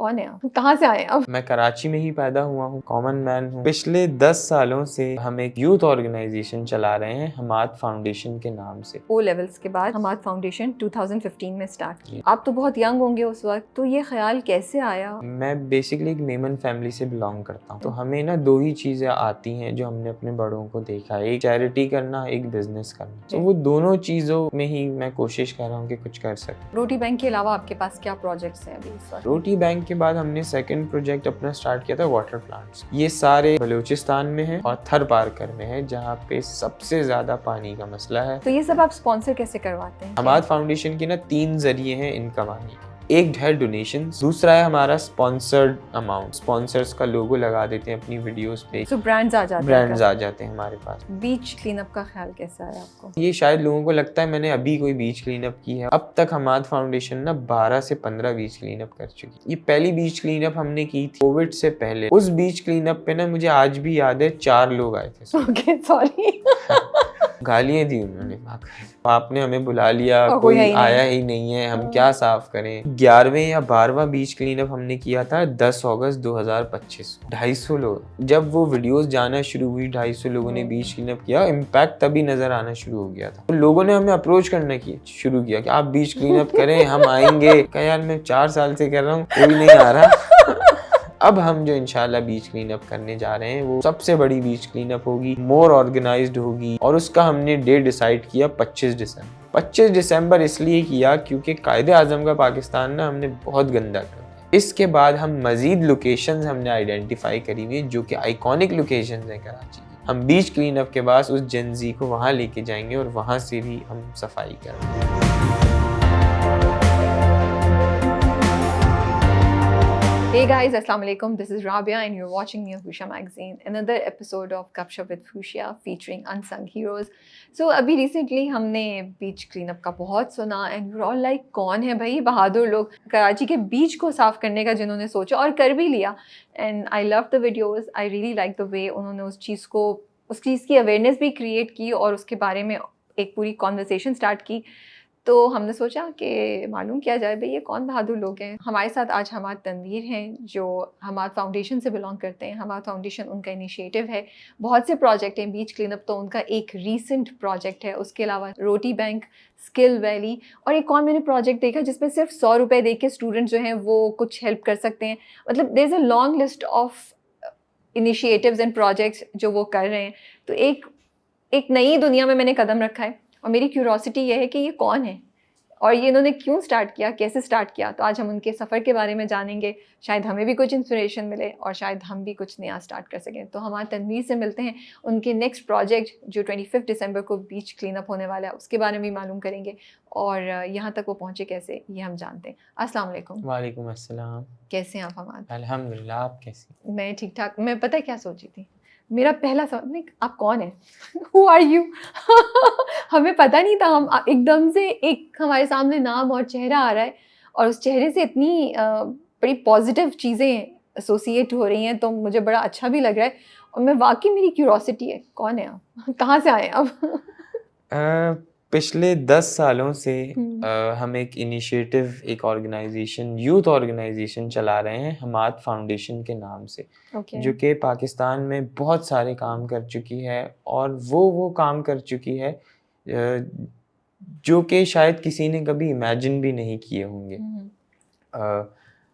कौन है आप? कहाँ से आए आप? मैं कराची में ही पैदा हुआ हूँ, कॉमन मैन हूँ। पिछले 10 सालों से हम एक यूथ ऑर्गेनाइजेशन चला रहे हैं हमाद फाउंडेशन के नाम से। ओ लेवल्स के बाद हमाद फाउंडेशन 2015 में स्टार्ट की। आप तो बहुत यंग होंगे उस वक्त, तो ये ख्याल कैसे आया? मैं बेसिकली एक मेमन फैमिली से बिलोंग करता हूँ, तो हमें ना दो ही चीजें आती हैं जो हमने अपने बड़ों को देखा है, एक चैरिटी करना, एक बिजनेस करना। तो वो दोनों चीजों में ही मैं कोशिश कर रहा हूँ कि कुछ कर सकूँ। रोटी बैंक के अलावा आपके पास क्या प्रोजेक्ट्स हैं अभी इस वक्त? रोटी बैंक के बाद हमने सेकंड प्रोजेक्ट अपना स्टार्ट किया था वाटर प्लांट्स। ये सारे बलूचिस्तान में है और थर पारकर में है, जहाँ पे सबसे ज्यादा पानी का मसला है। तो ये सब आप स्पॉन्सर कैसे करवाते हैं? हमाद फाउंडेशन के ना 3 जरिए हैं इनकम आने के। एक है डोनेशंस, दूसरा है हमारा स्पॉन्सर्ड अमाउंट। स्पॉन्सर्स का लोगो लगा देते हैं अपनी वीडियोस पे, तो ब्रांड्स आ जाते हैं हमारे पास। बीच क्लीनअप का ख्याल कैसा है आपको? ये शायद लोगों को लगता है मैंने अभी कोई बीच क्लीनअप की है। अब तक हमाद फाउंडेशन ना 12 से 15 बीच क्लीनअप कर चुकी। ये पहली बीच क्लीनअप हमने की थी कोविड से पहले। उस बीच क्लीनअप पे ना मुझे आज भी याद है 4 लोग आए थे। Okay, sorry. गालियां दी उन्होंने। आपने हमें बुला लिया, कोई कोई है ही आया ही नहीं है, हम क्या साफ करें। 11वें या 12वां बीच क्लीनअप हमने किया था 10 अगस्त 2025। 250 लोग। जब वो वीडियोस जाना शुरू हुई, 250 लोगों ने बीच क्लीनअप किया, इम्पैक्ट तभी नजर आना शुरू हो गया था। तो लोगों ने हमें अप्रोच करना शुरू किया कि आप बीच क्लीनअप करें, हम आएंगे। कहा यार मैं 4 साल से कर रहा हूँ, कोई नहीं आ रहा। अब हम जो इंशाल्लाह बीच क्लीनअप करने जा रहे हैं वो सबसे बड़ी बीच क्लीनअप होगी, मोर ऑर्गेनाइज्ड होगी, और उसका हमने डे डिसाइड किया 25 दिसंबर। 25 दिसंबर इसलिए किया क्योंकि कायदे आजम का पाकिस्तान ना हमने बहुत गंदा कर दिया। इसके बाद हम मजीद लोकेशंस हमने आइडेंटिफाई करी हुई जो कि आइकॉनिक लोकेशंस हैं कराची की। हम बीच क्लीनअप के बाद उस जेनजी को वहाँ लेके जाएंगे और वहाँ से भी हम सफाई करेंगे। Hey guys, Assalamu alaikum. This is Rabia and you're watching me on Fuchsia Magazine. Another episode of Gupshup with Fuchsia featuring unsung heroes. So अभी recently हमने बीच क्लीनअप का बहुत सुना and we're all like कौन है भाई बहादुर लोग कराची के बीच को साफ करने का जिन्होंने सोचा और कर भी लिया। And I love the videos. I really like the way उन्होंने उस चीज़ की अवेयरनेस भी क्रिएट की और उसके बारे में एक पूरी कॉन्वर्सेशन स्टार्ट की। तो हमने सोचा कि मालूम किया जाए भाई ये कौन बहादुर लोग हैं। हमारे साथ आज हमाद तनवीर हैं जो हमाद फाउंडेशन से बिलोंग करते हैं। हमाद फाउंडेशन उनका इनिशिएटिव है, बहुत से प्रोजेक्ट हैं। बीच क्लीनअप तो उनका एक रीसेंट प्रोजेक्ट है, उसके अलावा रोटी बैंक, स्किल वैली और एक और मैंने प्रोजेक्ट देखा जिसमें सिर्फ 100 रुपये दे के स्टूडेंट जो हैं वो कुछ हेल्प कर सकते हैं। मतलब there is a long list of initiatives and projects जो वो कर रहे हैं। तो एक नई दुनिया में मैंने कदम रखा है और मेरी क्यूरोसिटी ये है कि ये कौन है और ये इन्होंने क्यों स्टार्ट किया, कैसे स्टार्ट किया। तो आज हम उनके सफ़र के बारे में जानेंगे, शायद हमें भी कुछ इंस्पिरेशन मिले और शायद हम भी कुछ नया स्टार्ट कर सकें। तो हमारे तनवीर से मिलते हैं, उनके नेक्स्ट प्रोजेक्ट जो 25 दिसंबर को बीच क्लीनअप होने वाला है उसके बारे में भी मालूम करेंगे और यहाँ तक वो पहुँचे कैसे ये हम जानते हैं। अस्सलाम वालेकुम। वालेकुम अस्सलाम। कैसे हैं आप हमाद? अल्हम्दुलिल्लाह, आप कैसी? मैं ठीक ठाक। मैं पता है क्या सोची थी, मेरा पहला सवाल आप कौन है? Who are you? हमें पता नहीं था। हम एकदम से एक हमारे सामने नाम और चेहरा आ रहा है और उस चेहरे से इतनी बड़ी पॉजिटिव चीज़ें एसोसिएट हो रही हैं, तो मुझे बड़ा अच्छा भी लग रहा है और मैं वाकई मेरी क्यूरोसिटी है कौन है आप? कहाँ से आए आप? पिछले 10 सालों से हम एक इनिशिएटिव, एक ऑर्गेनाइजेशन, यूथ ऑर्गेनाइजेशन चला रहे हैं हमाद फाउंडेशन के नाम से, जो कि पाकिस्तान में बहुत सारे काम कर चुकी है और वो काम कर चुकी है जो कि शायद किसी ने कभी इमेजिन भी नहीं किए होंगे।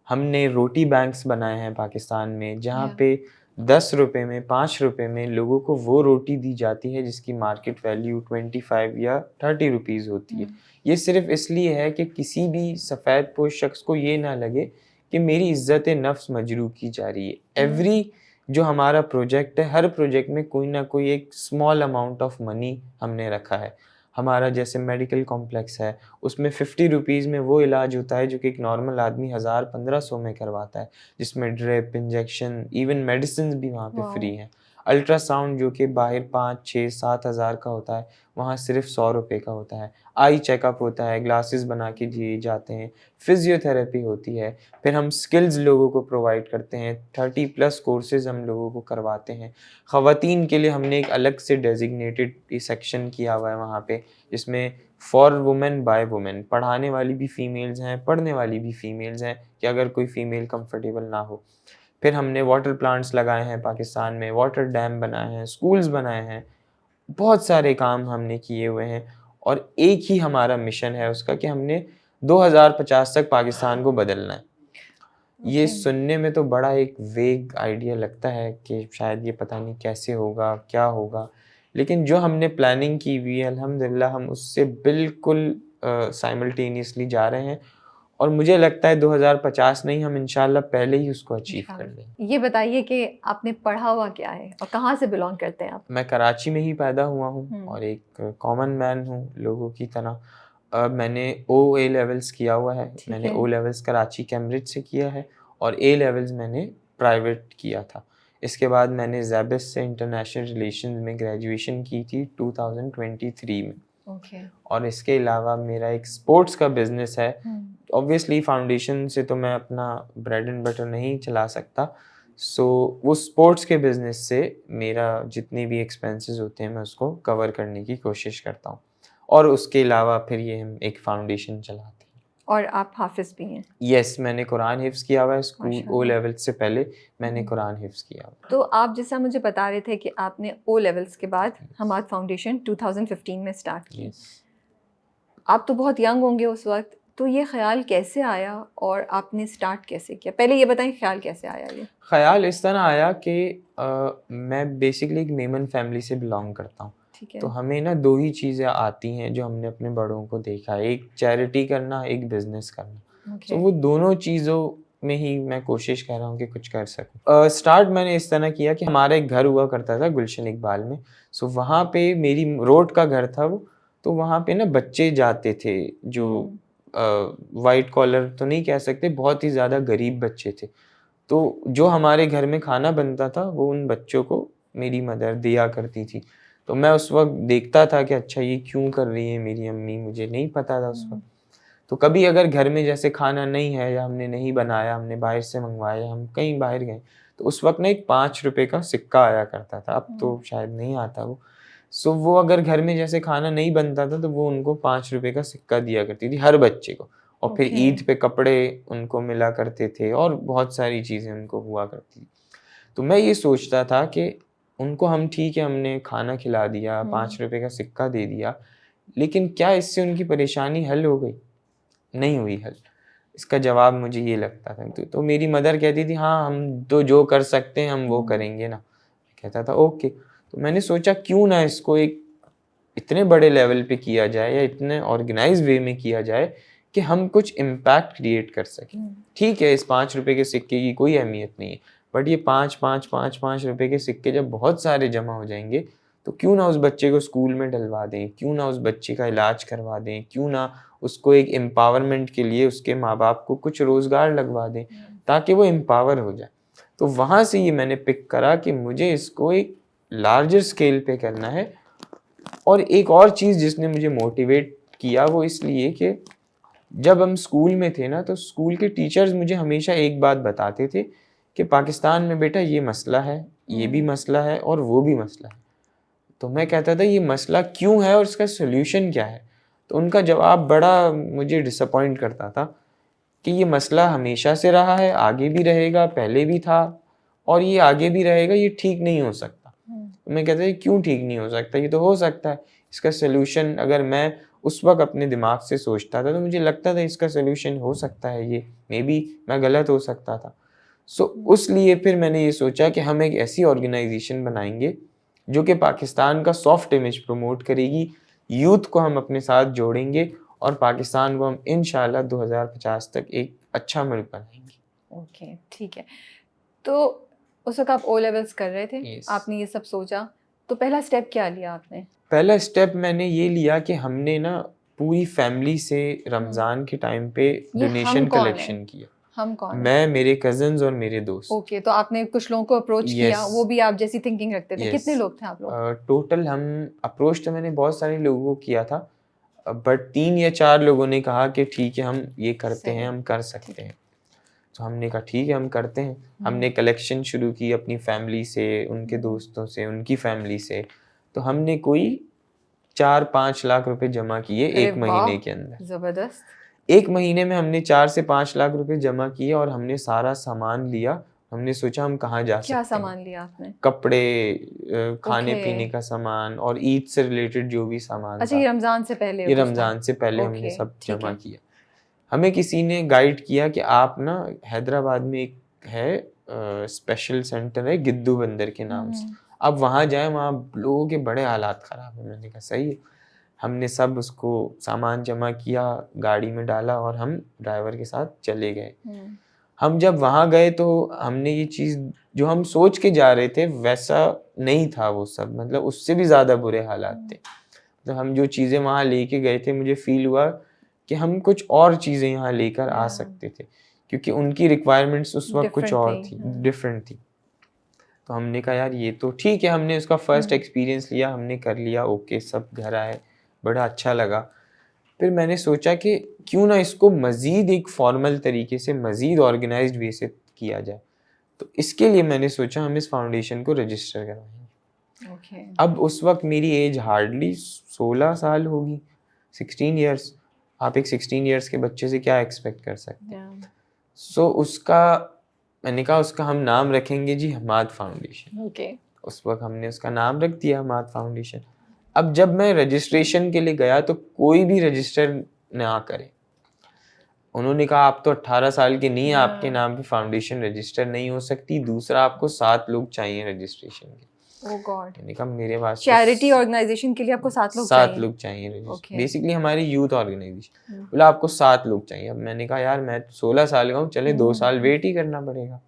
हमने रोटी बैंक्स बनाए हैं पाकिस्तान में, जहाँ पे 10 रुपए में, 5 रुपए में लोगों को वो रोटी दी जाती है जिसकी मार्केट वैल्यू 25 या 30 रुपीज़ होती है। ये सिर्फ इसलिए है कि किसी भी सफ़ेद पोश शख्स को ये ना लगे कि मेरी इज़्ज़त नफ्स मजरू की जा रही है। एवरी जो हमारा प्रोजेक्ट है, हर प्रोजेक्ट में कोई ना कोई एक स्मॉल अमाउंट ऑफ मनी हमने रखा है। हमारा जैसे मेडिकल कॉम्प्लेक्स है, उसमें 50 रुपीज़ में वो इलाज होता है जो कि एक नॉर्मल आदमी 1000-1500 में करवाता है, जिसमें ड्रिप, इंजेक्शन, इवन मेडिसिन भी वहाँ पे फ्री हैं। अल्ट्रासाउंड जो कि बाहर 5-6-7 हज़ार का होता है, वहाँ सिर्फ 100 रुपये का होता है। आई चेकअप होता है, ग्लासेस बना के दिए जाते हैं, फिजियोथेरेपी होती है। फिर हम स्किल्स लोगों को प्रोवाइड करते हैं, 30+ कोर्सेज हम लोगों को करवाते हैं। ख़वातीन के लिए हमने एक अलग से डेजिग्नेटेड सेक्शन किया हुआ है वहाँ पे, जिसमें फॉर वुमेन बाय वुमेन, पढ़ाने वाली भी फीमेल्स हैं, पढ़ने वाली भी फीमेल्स हैं कि अगर कोई फीमेल कंफर्टेबल ना हो। फिर हमने वाटर प्लांट्स लगाए हैं पाकिस्तान में, वाटर डैम बनाए हैं, स्कूल्स बनाए हैं, बहुत सारे काम हमने किए हुए हैं। और एक ही हमारा मिशन है उसका कि हमने 2050 तक पाकिस्तान को बदलना है। ये ओके। सुनने में तो बड़ा एक वेग आइडिया लगता है कि शायद ये पता नहीं कैसे होगा, क्या होगा, लेकिन जो हमने प्लानिंग की हुई है अल्हम्दुलिल्लाह हम उससे बिल्कुल साइमल्टेनियसली जा रहे हैं। और मुझे लगता है 2050 नहीं, हम इंशाल्लाह पहले ही उसको अचीव कर लेंगे। इंशाल्लाह। ये बताइए कि आपने पढ़ा हुआ क्या है और कहाँ से बिलोंग करते हैं आप? मैं कराची में ही पैदा हुआ हूँ और हम्म। एक कॉमन मैन हूँ लोगों की तरह। मैंने ओ लेवल्स किया हुआ है। ठीक मैंने है। ओ लेवल्स कराची कैम्ब्रिज से किया है और ए लेवल्स मैंने प्राइवेट किया था। इसके बाद मैंने ज़ैबिस से इंटरनेशनल रिलेशंस में ग्रेजुएशन की थी 2023 में। ओके। और इसके अलावा मेरा एक स्पोर्ट्स का बिजनेस है। हम्म। ऑब्वियसली फाउंडेशन से तो मैं अपना ब्रेड एंड बटर नहीं चला सकता, सो वो स्पोर्ट्स के बिजनेस से मेरा जितने भी एक्सपेंसेस होते हैं मैं उसको कवर करने की कोशिश करता हूँ। और उसके अलावा फिर ये हम एक फाउंडेशन चलाते हैं। और आप हाफिज भी हैं? यस, मैंने कुरान हिफ्ज़ किया हुआ है। स्कूल ओ माशाल्लाह। लेवल से पहले मैंने हम्म। कुरान हिफ्ज़ किया हुआ तो आप जैसा मुझे बता रहे थे कि आपने ओ लेवल्स के बाद है। हमाद फाउंडेशन 2015 में स्टार्ट की। यस। आप तो बहुत यंग होंगे उस वक्त, तो ये ख्याल कैसे आया और आपने स्टार्ट कैसे किया? पहले ये बताएं ख्याल कैसे आया ये? ख़याल इस तरह आया कि मैं बेसिकली एक मेमन फैमिली से बिलोंग करता हूँ। ठीक है। तो हमें ना 2 ही चीज़ें आती हैं जो हमने अपने बड़ों को देखा है, एक चैरिटी करना, एक बिज़नेस करना। ओके। तो वो दोनों चीज़ों में ही मैं कोशिश कर रहा हूँ कि कुछ कर सकूँ। स्टार्ट मैंने इस तरह किया कि हमारा एक घर हुआ करता था गुलशन इकबाल में। सो वहाँ पे मेरी रोड का घर था वो, तो वहाँ पे ना बच्चे जाते थे जो व्हाइट कॉलर तो नहीं कह सकते, बहुत ही ज़्यादा गरीब बच्चे थे। तो जो हमारे घर में खाना बनता था वो उन बच्चों को मेरी मदर दिया करती थी। तो मैं उस वक़्त देखता था कि अच्छा ये क्यों कर रही है मेरी अम्मी, मुझे नहीं पता था उस वक़्त। तो कभी अगर घर में जैसे खाना नहीं है या हमने नहीं बनाया, हमने बाहर से मँगवाया, हम कहीं बाहर गए, तो उस वक़्त ना एक ₹5 का सिक्का आया करता था, अब तो शायद नहीं आता वो। सो वो अगर घर में जैसे खाना नहीं बनता था तो वो उनको ₹5 का सिक्का दिया करती थी हर बच्चे को। और फिर ओके। ईद पे कपड़े उनको मिला करते थे और बहुत सारी चीज़ें उनको हुआ करती थी। तो मैं ये सोचता था कि उनको हम ठीक है हमने खाना खिला दिया, ₹5 का सिक्का दे दिया, लेकिन क्या इससे उनकी परेशानी हल हो गई? नहीं हुई हल। इसका जवाब मुझे ये लगता था। तो मेरी मदर कहती थी हाँ, हम तो जो कर सकते हैं हम वो करेंगे ना। मैं कहता था ओके। तो मैंने सोचा क्यों ना इसको एक इतने बड़े लेवल पे किया जाए या इतने ऑर्गेनाइज़ वे में किया जाए कि हम कुछ इम्पैक्ट क्रिएट कर सकें। ठीक है, इस ₹5 के सिक्के की कोई अहमियत नहीं है, बट ये 5, 5, 5, ₹5 के सिक्के जब बहुत सारे जमा हो जाएँगे, तो क्यों ना उस बच्चे को स्कूल में डलवा दें, क्यों ना उस बच्चे का इलाज करवा दें, क्यों ना उसको एक एम्पावरमेंट के लिए उसके माँ-बाप को कुछ रोज़गार लगवा दें, ताकि वो एम्पावर हो जाए। तो वहाँ से ये मैंने पिक करा कि मुझे इसको एक लार्जर स्केल पे करना है। और एक और चीज़ जिसने मुझे मोटिवेट किया वो इसलिए कि जब हम स्कूल में थे ना, तो स्कूल के टीचर्स मुझे हमेशा एक बात बताते थे कि पाकिस्तान में बेटा ये मसला है, ये भी मसला है और वो भी मसला है। तो मैं कहता था ये मसला क्यों है और इसका सॉल्यूशन क्या है? तो उनका जवाब बड़ा मुझे डिसअपॉइंट करता था कि ये मसला हमेशा से रहा है, आगे भी रहेगा, पहले भी था और ये आगे भी रहेगा, ये ठीक नहीं हो सकता। तो मैं कहता ये क्यों ठीक नहीं हो सकता? ये तो हो सकता है। इसका सॉल्यूशन अगर मैं उस वक़्त अपने दिमाग से सोचता था तो मुझे लगता था इसका सॉल्यूशन हो सकता है ये, मेबी मैं गलत हो सकता था। सो उस लिए फिर मैंने ये सोचा कि हम एक ऐसी ऑर्गेनाइज़ेशन बनाएँगे जो कि पाकिस्तान का सॉफ्ट इमेज प्रमोट करेगी, यूथ को हम अपने साथ जोड़ेंगे और पाकिस्तान को हम इंशाल्लाह 2050 तक एक अच्छा मुल्क बनाएँगे। ओके, ठीक है। तो उस वक़्त आप ओ लेवल्स कर रहे थे, यस। आपने ये सब सोचा, तो पहला स्टेप क्या लिया आपने? पहला स्टेप मैंने ये लिया कि हमने ना पूरी फैमिली से रमज़ान के टाइम पे ये हम डोनेशन कौन है? कलेक्शन किया। हम कौन है? मैं, मेरे कज़िन्स और मेरे दोस्त। ओके, तो आपने कुछ लोगों को अप्रोच किया, यस, वो भी आप जैसी थिंकिंग रखते थे। यस। कितने लोग थे आप लोग? टोटल हम अप्रोच तो मैंने बहुत सारे लोगों को किया था, बट 3 या 4 लोगों ने कहा कि ठीक है हम ये करते हैं, सही, हम कर ठीक सकते है। हैं। तो हमने कहा ठीक है हम करते हैं। हमने कलेक्शन शुरू की अपनी फैमिली से, उनके दोस्तों से, उनकी फैमिली से। तो हमने कोई 4-5 लाख रुपए जमा किए अरे एक महीने के अंदर। जबरदस्त। एक महीने में हमने 4 से 5 लाख रुपए जमा किए और हमने सारा सामान लिया। हमने सोचा हम कहाँ जा क्या सकते हैं। सामान लिया आपने? कपड़े, खाने ओके। पीने का सामान और ईद से रिलेटेड जो भी सामान अच्छा, था, ये रमजान से पहले ये कुछ था? रमजान से पहले हमने ओके, सब ठीक जमा है। किया। हमें किसी ने गाइड किया कि आप ना हैदराबाद में एक है स्पेशल सेंटर है गिद्दू बंदर के नाम से, आप वहाँ जाएं, वहाँ लोगों के बड़े हालात ख़राब है। मैंने कहा सही है। हमने सब उसको सामान जमा किया, गाड़ी में डाला और हम ड्राइवर के साथ चले गए। हम जब वहाँ गए तो हमने ये चीज़ जो हम सोच के जा रहे थे वैसा नहीं था वो सब, मतलब उससे भी ज़्यादा बुरे हालात थे। मतलब हम जो चीज़ें वहाँ लेके गए थे, मुझे फील हुआ कि हम कुछ और चीज़ें यहाँ लेकर आ सकते थे, क्योंकि उनकी रिक्वायरमेंट्स उस वक्त कुछ और थी, डिफरेंट थी। तो हमने कहा यार ये तो ठीक है, हमने उसका फर्स्ट एक्सपीरियंस लिया, हमने कर लिया, ओके, सब घर आए, बड़ा अच्छा लगा। फिर मैंने सोचा कि क्यों ना इसको मज़ीद एक फॉर्मल तरीके से, मज़ीद ऑर्गेनाइज्ड वे से किया जाए। तो इसके लिए मैंने सोचा हम इस फाउंडेशन को रजिस्टर करवाएंगे। अब उस वक्त मेरी एज हार्डली 16 साल होगी, 16 ईयर्स। आप एक 16 ईयर्स के बच्चे से क्या एक्सपेक्ट कर सकते हैं? सो उसका मैंने कहा उसका हम नाम रखेंगे जी हमाद फाउंडेशन। उस वक्त हमने उसका नाम रख दिया हमाद फाउंडेशन। अब जब मैं रजिस्ट्रेशन के लिए गया तो कोई भी रजिस्टर ना करे। उन्होंने कहा आप तो 18 साल के नहीं है, आपके नाम पे फाउंडेशन रजिस्टर नहीं हो सकती। दूसरा, आपको 7 लोग चाहिए रजिस्ट्रेशन के। ओह गॉड। मैंने कहा मेरे पास चैरिटी ऑर्गेनाइजेशन के लिए आपको 7 लोग चाहिए? 7 लोग चाहिए। बेसिकली हमारी यूथ ऑर्गेनाइजेशन। बोला आपको 7 लोग चाहिए। अब मैंने कहा यार मैं 16 साल का हूँ, चले 2 साल वेट ही करना पड़ेगा।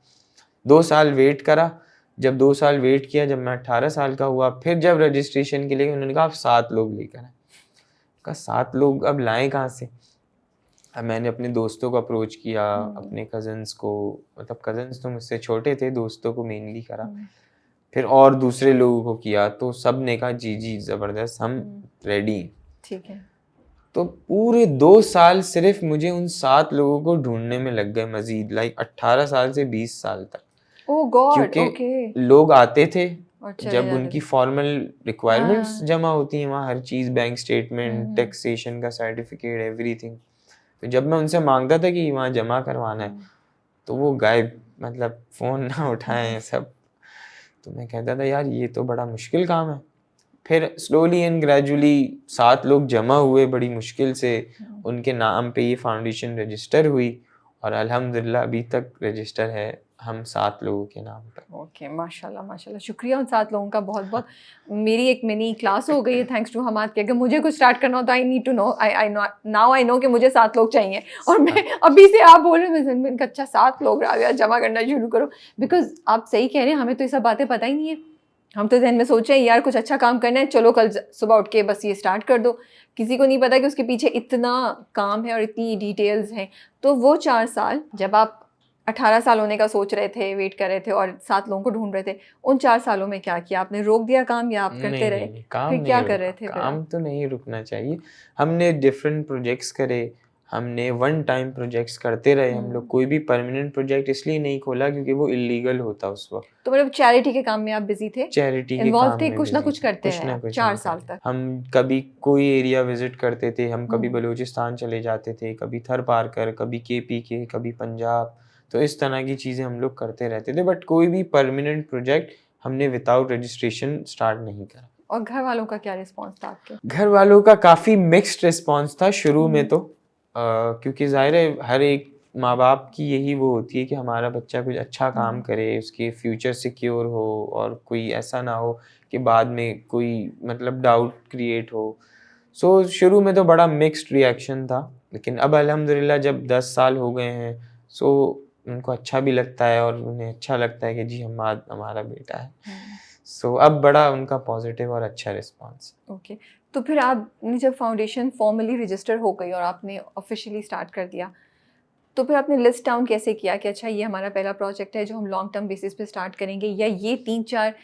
2 साल वेट करा। जब 2 साल वेट किया, जब मैं 18 साल का हुआ, फिर जब रजिस्ट्रेशन के लिए उन्होंने कहा आप 7 लोग लेकर आए। कहा 7 लोग अब लाएं कहाँ से? अब मैंने अपने दोस्तों को अप्रोच किया, अपने कज़न्स को, मतलब कज़न्स तो मुझसे छोटे थे, दोस्तों को मेनली करा, फिर और दूसरे लोगों को किया, तो सब ने कहा जी जी ज़बरदस्त, हम रेडी हैं। ठीक है। तो पूरे 2 साल सिर्फ मुझे उन 7 लोगों को ढूंढने में लग गए, मजीद 18 साल से 20 साल तक। ओह गॉड। क्योंकि लोग आते थे, जब उनकी फॉर्मल रिक्वायरमेंट्स जमा होती हैं वहाँ, हर चीज़, बैंक स्टेटमेंट, टैक्सेशन का सर्टिफिकेट, एवरीथिंग, तो जब मैं उनसे मांगता था कि वहाँ जमा करवाना है तो वो गायब, मतलब फ़ोन ना उठाएं सब। तो मैं कहता था यार ये तो बड़ा मुश्किल काम है। फिर स्लोली एंड ग्रेजुअली 7 लोग जमा हुए, बड़ी मुश्किल से उनके नाम पे ये फाउंडेशन रजिस्टर हुई और अल्हम्दुलिल्लाह अभी तक रजिस्टर है हम 7 लोगों के नाम पर। ओके, माशाल्लाह माशाल्लाह, शुक्रिया उन 7 लोगों का बहुत बहुत। मेरी एक मिनी क्लास हो गई है थैंक्स टू हमाद के। अगर मुझे कुछ स्टार्ट करना हो तो I need to know, I know कि मुझे 7 लोग चाहिए, और मैं अभी से आप बोल रहे हैं, मैंने कहा अच्छा 7 लोग राबिया जमा करना शुरू करो, बिकॉज आप सही कह रहे हैं, हमें तो ये सब बातें पता ही नहीं है। हम तो जहन में सोच रहे हैं यार कुछ अच्छा काम करना है, चलो कल सुबह उठ के बस ये स्टार्ट कर दो। किसी को नहीं पता कि उसके पीछे इतना काम है और इतनी डिटेल्स हैं। तो वो 4 साल जब आप 18 साल होने का सोच रहे थे, वेट कर रहे थे और 7 लोगों को ढूंढ रहे थे, उन 4 सालों में क्या किया आपने? रोक दिया काम या आप करते रहे? फिर क्या कर रहे थे? काम तो नहीं रुकना चाहिए। हमने डिफरेंट प्रोजेक्ट्स करे, हमने वन टाइम प्रोजेक्ट्स करते रहे। हम लोग कोई भी परमानेंट प्रोजेक्ट इसलिए नहीं खोला क्योंकि वो इलीगल होता उस वक्त। तो मतलब चैरिटी के काम में आप बिजी थे? चैरिटी के इन्वॉल्व काम थे, में कुछ ना कुछ करते हैं 4 साल तक? हम कभी कोई एरिया विजिट करते थे, हम कभी बलूचिस्तान चले जाते थे, कभी थर पारकर, कभी KPK, कभी पंजाब। तो इस तरह की चीज़ें हम लोग करते रहते थे, बट कोई भी परमानेंट प्रोजेक्ट हमने विदाउट रजिस्ट्रेशन स्टार्ट नहीं करा। और घर वालों का क्या रिस्पॉन्स था आपके? घर वालों का काफ़ी मिक्स्ड रिस्पॉन्स था शुरू में तो, क्योंकि ज़ाहिर है हर एक माँ बाप की यही वो होती है कि हमारा बच्चा कुछ अच्छा काम करे, उसके फ्यूचर सिक्योर हो और कोई ऐसा ना हो कि बाद में कोई मतलब डाउट क्रिएट हो। सो शुरू में तो बड़ा मिक्स्ड रिएक्शन था, लेकिन अब अल्हम्दुलिल्लाह जब 10 साल हो गए हैं, सो उनको अच्छा भी लगता है और उन्हें अच्छा लगता है कि जी हमारा बेटा है। सो अब बड़ा उनका पॉजिटिव और अच्छा रिस्पॉन्स। ओके, तो फिर आपने जब फाउंडेशन फॉर्मली रजिस्टर हो गई और आपने ऑफिशियली स्टार्ट कर दिया, तो फिर आपने लिस्ट डाउन कैसे किया कि अच्छा ये हमारा पहला प्रोजेक्ट है जो हम लॉन्ग टर्म बेसिस पे स्टार्ट करेंगे, या ये 3-4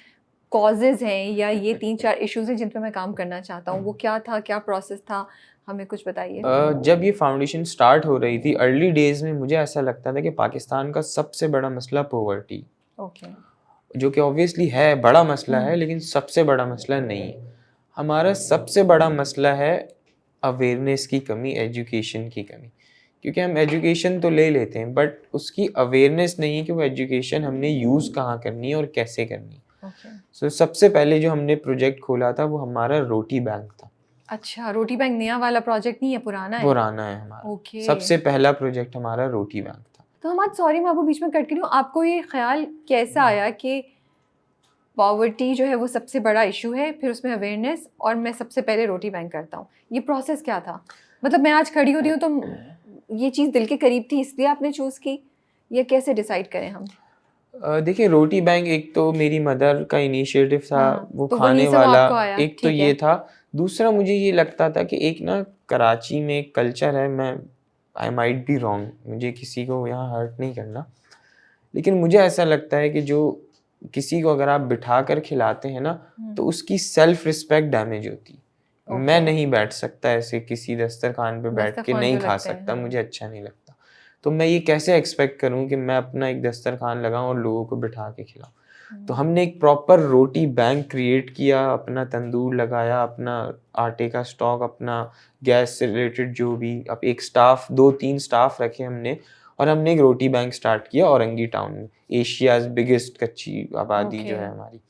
कॉजेज़ हैं या ये 3-4 इश्यूज़ हैं जिन पे मैं काम करना चाहता हूँ? वो क्या था, क्या प्रोसेस था, हमें कुछ बताइए। जब ये फाउंडेशन स्टार्ट हो रही थी, अर्ली डेज में मुझे ऐसा लगता था कि पाकिस्तान का सबसे बड़ा मसला पॉवर्टी, ओके, जो कि ऑब्वियसली है बड़ा मसला है, लेकिन सबसे बड़ा मसला नहीं है। हमारा सबसे बड़ा मसला है अवेयरनेस की कमी, एजुकेशन की कमी। क्योंकि हम एजुकेशन तो ले लेते हैं बट उसकी अवेयरनेस नहीं है कि वो एजुकेशन हमने यूज़ कहाँ करनी है और कैसे करनी है। ओके। सबसे पहले जो हमने प्रोजेक्ट खोला था वो हमारा रोटी बैंक था। अच्छा, रोटी बैंक नया वाला प्रोजेक्ट नहीं है, पुराना है? पुराना है हमारा। ओके। सबसे पहला प्रोजेक्ट हमारा रोटी बैंक था। तो हम आज, सॉरी मैं आपको बीच में कट कर रही हूँ, आपको ये ख्याल कैसा आया कि पॉवर्टी जो है वो सबसे बड़ा इशू है, फिर उसमें अवेयरनेस, और मैं सबसे पहले रोटी बैंक करता हूँ? ये प्रोसेस क्या था? मतलब मैं आज खड़ी हो रही हूँ तो ये चीज़ दिल के करीब थी इसलिए आपने चूज़ की, या कैसे डिसाइड करें हम? देखिए रोटी बैंक एक तो मेरी मदर का इनिशिएटिव था, हाँ, वो तो खाने वहीं से वो वाला आपको आया, एक तो ठीक ये है। था। दूसरा मुझे ये लगता था कि एक ना कराची में एक कल्चर है, मैं आई माइट बी रॉन्ग, मुझे किसी को यहाँ हर्ट नहीं करना, लेकिन मुझे ऐसा लगता है कि जो किसी को अगर आप बिठा कर खिलाते हैं ना तो उसकी सेल्फ रिस्पेक्ट डैमेज होती है। मैं ओके। नहीं बैठ सकता ऐसे किसी दस्तरखान पे बैठ के, दस्तरखान नहीं जो खा लगते हैं, सकता, हाँ। मुझे अच्छा नहीं लगता। तो मैं ये कैसे एक्सपेक्ट करूँ कि मैं अपना एक दस्तरखान लगाऊं और लोगों को बिठा के खिलाऊं। तो हमने एक प्रॉपर रोटी बैंक क्रिएट किया, अपना तंदूर लगाया, अपना आटे का स्टॉक, अपना गैस से रिलेटेड जो भी, अब एक स्टाफ, 2-3 स्टाफ रखे हमने, और हमने एक रोटी बैंक स्टार्ट किया औरंगी टाउन में, एशियाज बिगेस्ट कच्ची आबादी जो है हमारी।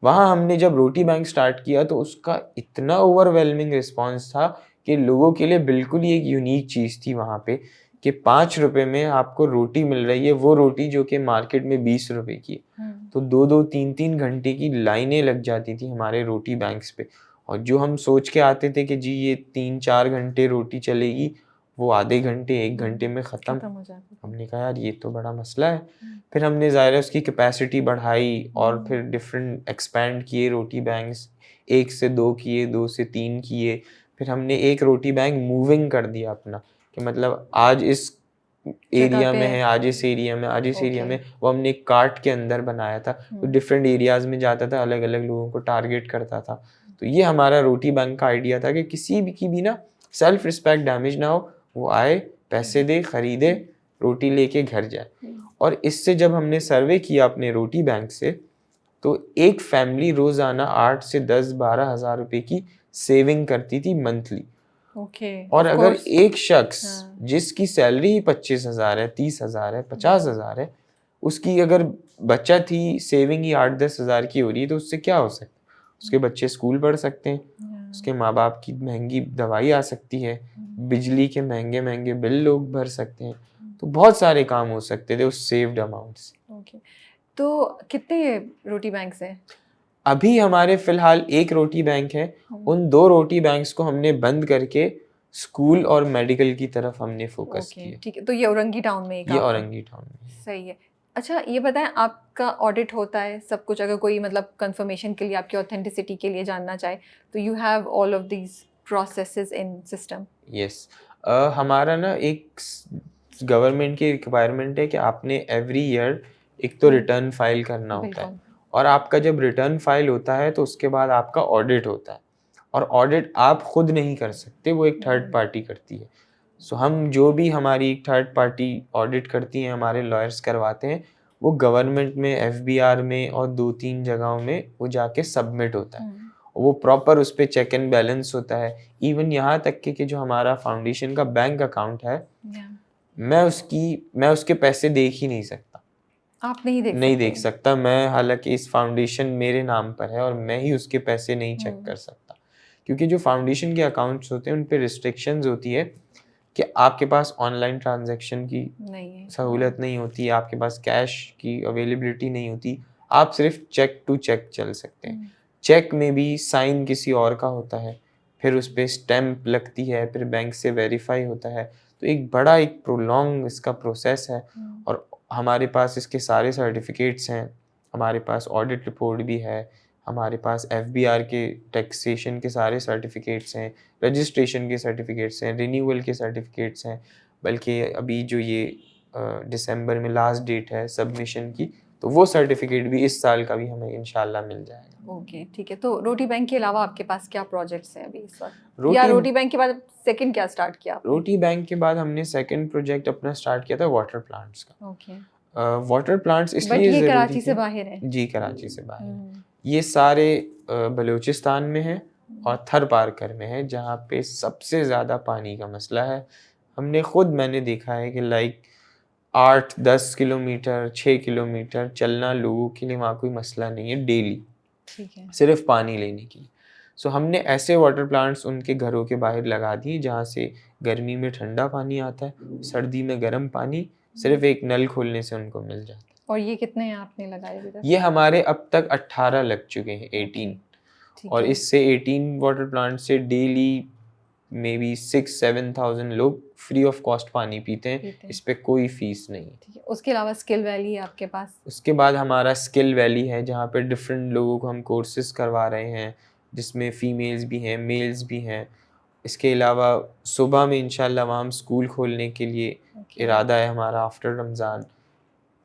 वहाँ हमने जब रोटी बैंक स्टार्ट किया तो उसका इतना ओवरवेलमिंग रिस्पांस था कि लोगों के लिए बिल्कुल ही एक यूनिक चीज़ थी वहाँ पे, कि 5 रुपए में आपको रोटी मिल रही है, वो रोटी जो कि मार्केट में 20 रुपए की है। तो 2-2 3-3 घंटे की लाइनें लग जाती थी हमारे रोटी बैंक्स पे, और जो हम सोच के आते थे कि जी ये 3-4 घंटे रोटी चलेगी, वो आधे घंटे 1 घंटे में ख़त्म। हो जाती थी। हमने कहा यार ये तो बड़ा मसला है। फिर हमने ज़ाहिर है उसकी कैपेसिटी बढ़ाई और फिर डिफरेंट एक्सपैंड किए रोटी बैंक्स, 1 से 2 किए, 2 से 3 किए। फिर हमने एक रोटी बैंक मूविंग कर दिया अपना, कि मतलब आज इस जगह एरिया पे में है, आज इस एरिया में, आज इस एरिया ओके। में। वो हमने एक कार्ट के अंदर बनाया था, तो डिफरेंट एरियाज़ में जाता था, अलग-अलग लोगों को टारगेट करता था। तो ये हमारा रोटी बैंक का आइडिया था कि किसी भी की भी ना सेल्फ रिस्पेक्ट डैमेज ना हो, वो आए, पैसे दे, खरीदे, रोटी लेके घर जाए। और इससे जब हमने सर्वे किया अपने रोटी बैंक से, तो एक फैमिली रोज़ाना 8 से 10-12 हज़ार रुपए की सेविंग करती थी मंथली। ओके। और ऑफ अगर कोर्स। एक शख्स हाँ। जिसकी सैलरी ही 25,000 है, 30,000 है, 50,000 है, उसकी अगर बचत ही, सेविंग ही 8-10 हज़ार की हो रही है, तो उससे क्या हो सकता है? उसके बच्चे स्कूल पढ़ सकते हैं, उसके माँ बाप की महंगी दवाई आ सकती है, बिजली के महंगे बिल लोग भर सकते हैं, तो बहुत सारे काम हो सकते थे उस सेव्ड अमाउंट से। ओके। तो कितने रोटी बैंक्स हैं? अभी हमारे फिलहाल एक रोटी बैंक है, उन 2 रोटी बैंक्स को हमने बंद करके स्कूल और मेडिकल की तरफ हमने फोकस ओके, किया। ठीक है। तो ये औरंगी टाउन में एक ये आपका? औरंगी टाउन में है। सही है। अच्छा ये बताएं, आपका ऑडिट होता है सब कुछ, अगर कोई मतलब कंफर्मेशन के लिए, आपकी ऑथेंटिसिटी के लिए जानना चाहे, तो you have all of these processes in system? Yes. हमारा ना एक गवर्नमेंट की रिक्वायरमेंट है कि आपने एवरी ईयर एक तो रिटर्न फाइल करना होता है, बिल्कुल। और आपका जब रिटर्न फाइल होता है तो उसके बाद आपका ऑडिट होता है, और ऑडिट आप खुद नहीं कर सकते, वो एक थर्ड पार्टी करती है। सो हम जो भी हमारी एक थर्ड पार्टी ऑडिट करती हैं, हमारे लॉयर्स करवाते हैं, वो गवर्नमेंट में, एफबीआर में और 2-3 जगहों में वो जाके सबमिट होता है। वो प्रॉपर उस पे चेक एंड बैलेंस होता है। इवन यहाँ तक कि जो हमारा फाउंडेशन का बैंक अकाउंट है, मैं उसके पैसे देख ही नहीं सकता। आप नहीं देख नहीं सकते? देख सकता मैं, हालांकि इस फाउंडेशन मेरे नाम पर है और मैं ही उसके पैसे नहीं चेक कर सकता, क्योंकि जो फाउंडेशन के अकाउंट्स होते हैं उन पे रिस्ट्रिक्शंस होती है कि आपके पास ऑनलाइन ट्रांजैक्शन की सहूलत नहीं होती, आपके पास कैश की अवेलेबिलिटी नहीं होती, आप सिर्फ चेक टू चेक चल सकते हैं। चेक में भी साइन किसी और का होता है, फिर उस पर स्टैम्प लगती है, फिर बैंक से वेरीफाई होता है, तो एक बड़ा एक प्रोलॉन्ग इसका प्रोसेस है। और हमारे पास इसके सारे सर्टिफिकेट्स हैं, हमारे पास ऑडिट रिपोर्ट भी है, हमारे पास एफबीआर के टैक्सेशन के सारे सर्टिफिकेट्स हैं, रजिस्ट्रेशन के सर्टिफिकेट्स हैं, रिन्यूअल के सर्टिफिकेट्स हैं, बल्कि अभी जो ये दिसंबर में लास्ट डेट है सबमिशन की, तो वो सर्टिफिकेट भी इस साल का भी हमें इंशाल्लाह मिल जाएगा। ओके, ठीक है। तो रोटी बैंक के अलावा आपके पास क्या प्रोजेक्ट्स हैं अभी इस वक्त, या रोटी बैंक के बाद सेकंड क्या स्टार्ट किया आपने? रोटी बैंक के बाद हमने सेकंड प्रोजेक्ट अपना स्टार्ट किया था वाटर प्लांट्स का। ओके। वाटर प्लांट्स इसलिए बट ये ज़रूरी कराची थे, से बाहर है? जी कराची से बाहर है। ये सारे बलूचिस्तान में हैं और थर पारकर में है, जहाँ पे सबसे ज़्यादा पानी का मसला है। मैंने देखा है कि लाइक 8-10 किलोमीटर 6 किलोमीटर चलना लोगों के लिए वहाँ कोई मसला नहीं है डेली, ठीक है। सिर्फ पानी लेने के लिए। सो हमने ऐसे वाटर प्लांट्स उनके घरों के बाहर लगा दिए जहाँ से गर्मी में ठंडा पानी आता है, सर्दी में गर्म पानी सिर्फ एक नल खोलने से उनको मिल जाता है। और ये कितने आपने लगाए अभी तक? ये हमारे अब तक 18 लग चुके हैं, 18। ठीक और है। इससे 18 वाटर प्लांट से डेली मे बी 6-7,000 लोग फ्री ऑफ कॉस्ट पानी पीते हैं। इस पे कोई फीस नहीं है। ठीक है। उसके अलावा स्किल वैली है आपके पास? उसके बाद हमारा स्किल वैली है, जहाँ पे डिफरेंट लोगों को हम कोर्सेज करवा रहे हैं, जिसमें फ़ीमेल्स भी हैं, मेल्स भी हैं। इसके अलावा सुबह में इंशाल्लाह वहाँ हम स्कूल खोलने के लिए इरादा है हमारा आफ्टर रमज़ान।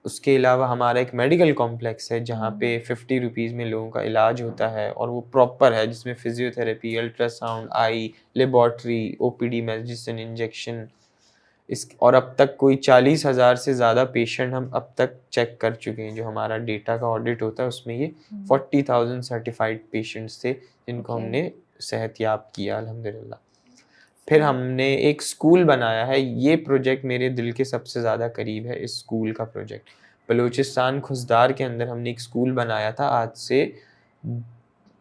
उसके अलावा हमारा एक मेडिकल कॉम्प्लेक्स है जहाँ पे 50 रुपीज़ में लोगों का इलाज होता है, और वो प्रॉपर है, जिसमें फिजियोथेरेपी, अल्ट्रासाउंड, आई, लेबॉर्ट्री, ओपीडी, मेडिसिन, इंजेक्शन। और अब तक कोई 40,000 से ज़्यादा पेशेंट हम अब तक चेक कर चुके हैं। जो हमारा डेटा का ऑडिट होता है उसमें ये 40,000 सर्टिफाइड पेशेंट्स थे जिनको हमने सेहतयाब किया अल्हम्दुलिल्लाह। फिर हमने एक स्कूल बनाया है। ये प्रोजेक्ट मेरे दिल के सबसे ज़्यादा करीब है। इस स्कूल का प्रोजेक्ट बलूचिस्तान खुसदार के अंदर हमने एक स्कूल बनाया था आज से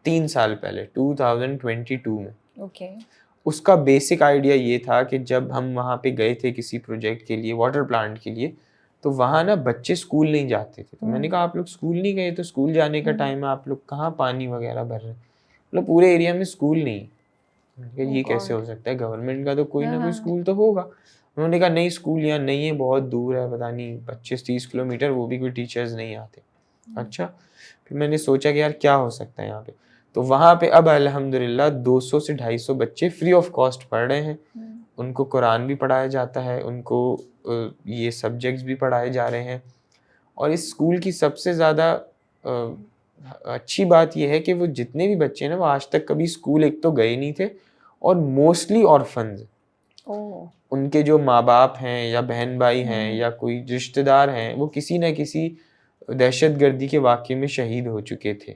3 साल पहले, 2022 में। उसका बेसिक आइडिया ये था कि जब हम वहाँ पे गए थे किसी प्रोजेक्ट के लिए, वाटर प्लांट के लिए, तो वहाँ ना बच्चे स्कूल नहीं जाते थे। तो मैंने कहा आप लोग स्कूल नहीं गए, तो स्कूल जाने का टाइम है, आप लोग कहाँ पानी वगैरह भर रहे हैं? मतलब पूरे एरिया में स्कूल नहीं। मैंने कहा ये कैसे हो सकता है, गवर्नमेंट का तो कोई ना कोई स्कूल तो होगा। उन्होंने कहा नहीं, स्कूल यहाँ नहीं है, बहुत दूर है, पता नहीं 25-30 किलोमीटर, वो भी कोई टीचर्स नहीं आते। अच्छा, फिर मैंने सोचा कि यार क्या हो सकता है यहाँ पे। तो वहाँ पे अब अल्हम्दुलिल्लाह 200 से 250 बच्चे फ्री ऑफ कॉस्ट पढ़ रहे हैं। उनको कुरान भी पढ़ाया जाता है, उनको ये सब्जेक्ट्स भी पढ़ाए जा रहे हैं। और इस स्कूल की सबसे ज़्यादा अच्छी बात यह है कि वो जितने भी बच्चे हैं ना, वो आज तक कभी स्कूल एक तो गए नहीं थे, और मोस्टली ऑर्फन्स। उनके जो माँ बाप हैं या बहन भाई हैं या कोई रिश्तेदार हैं, वो किसी न किसी दहशतगर्दी के वाक़े में शहीद हो चुके थे।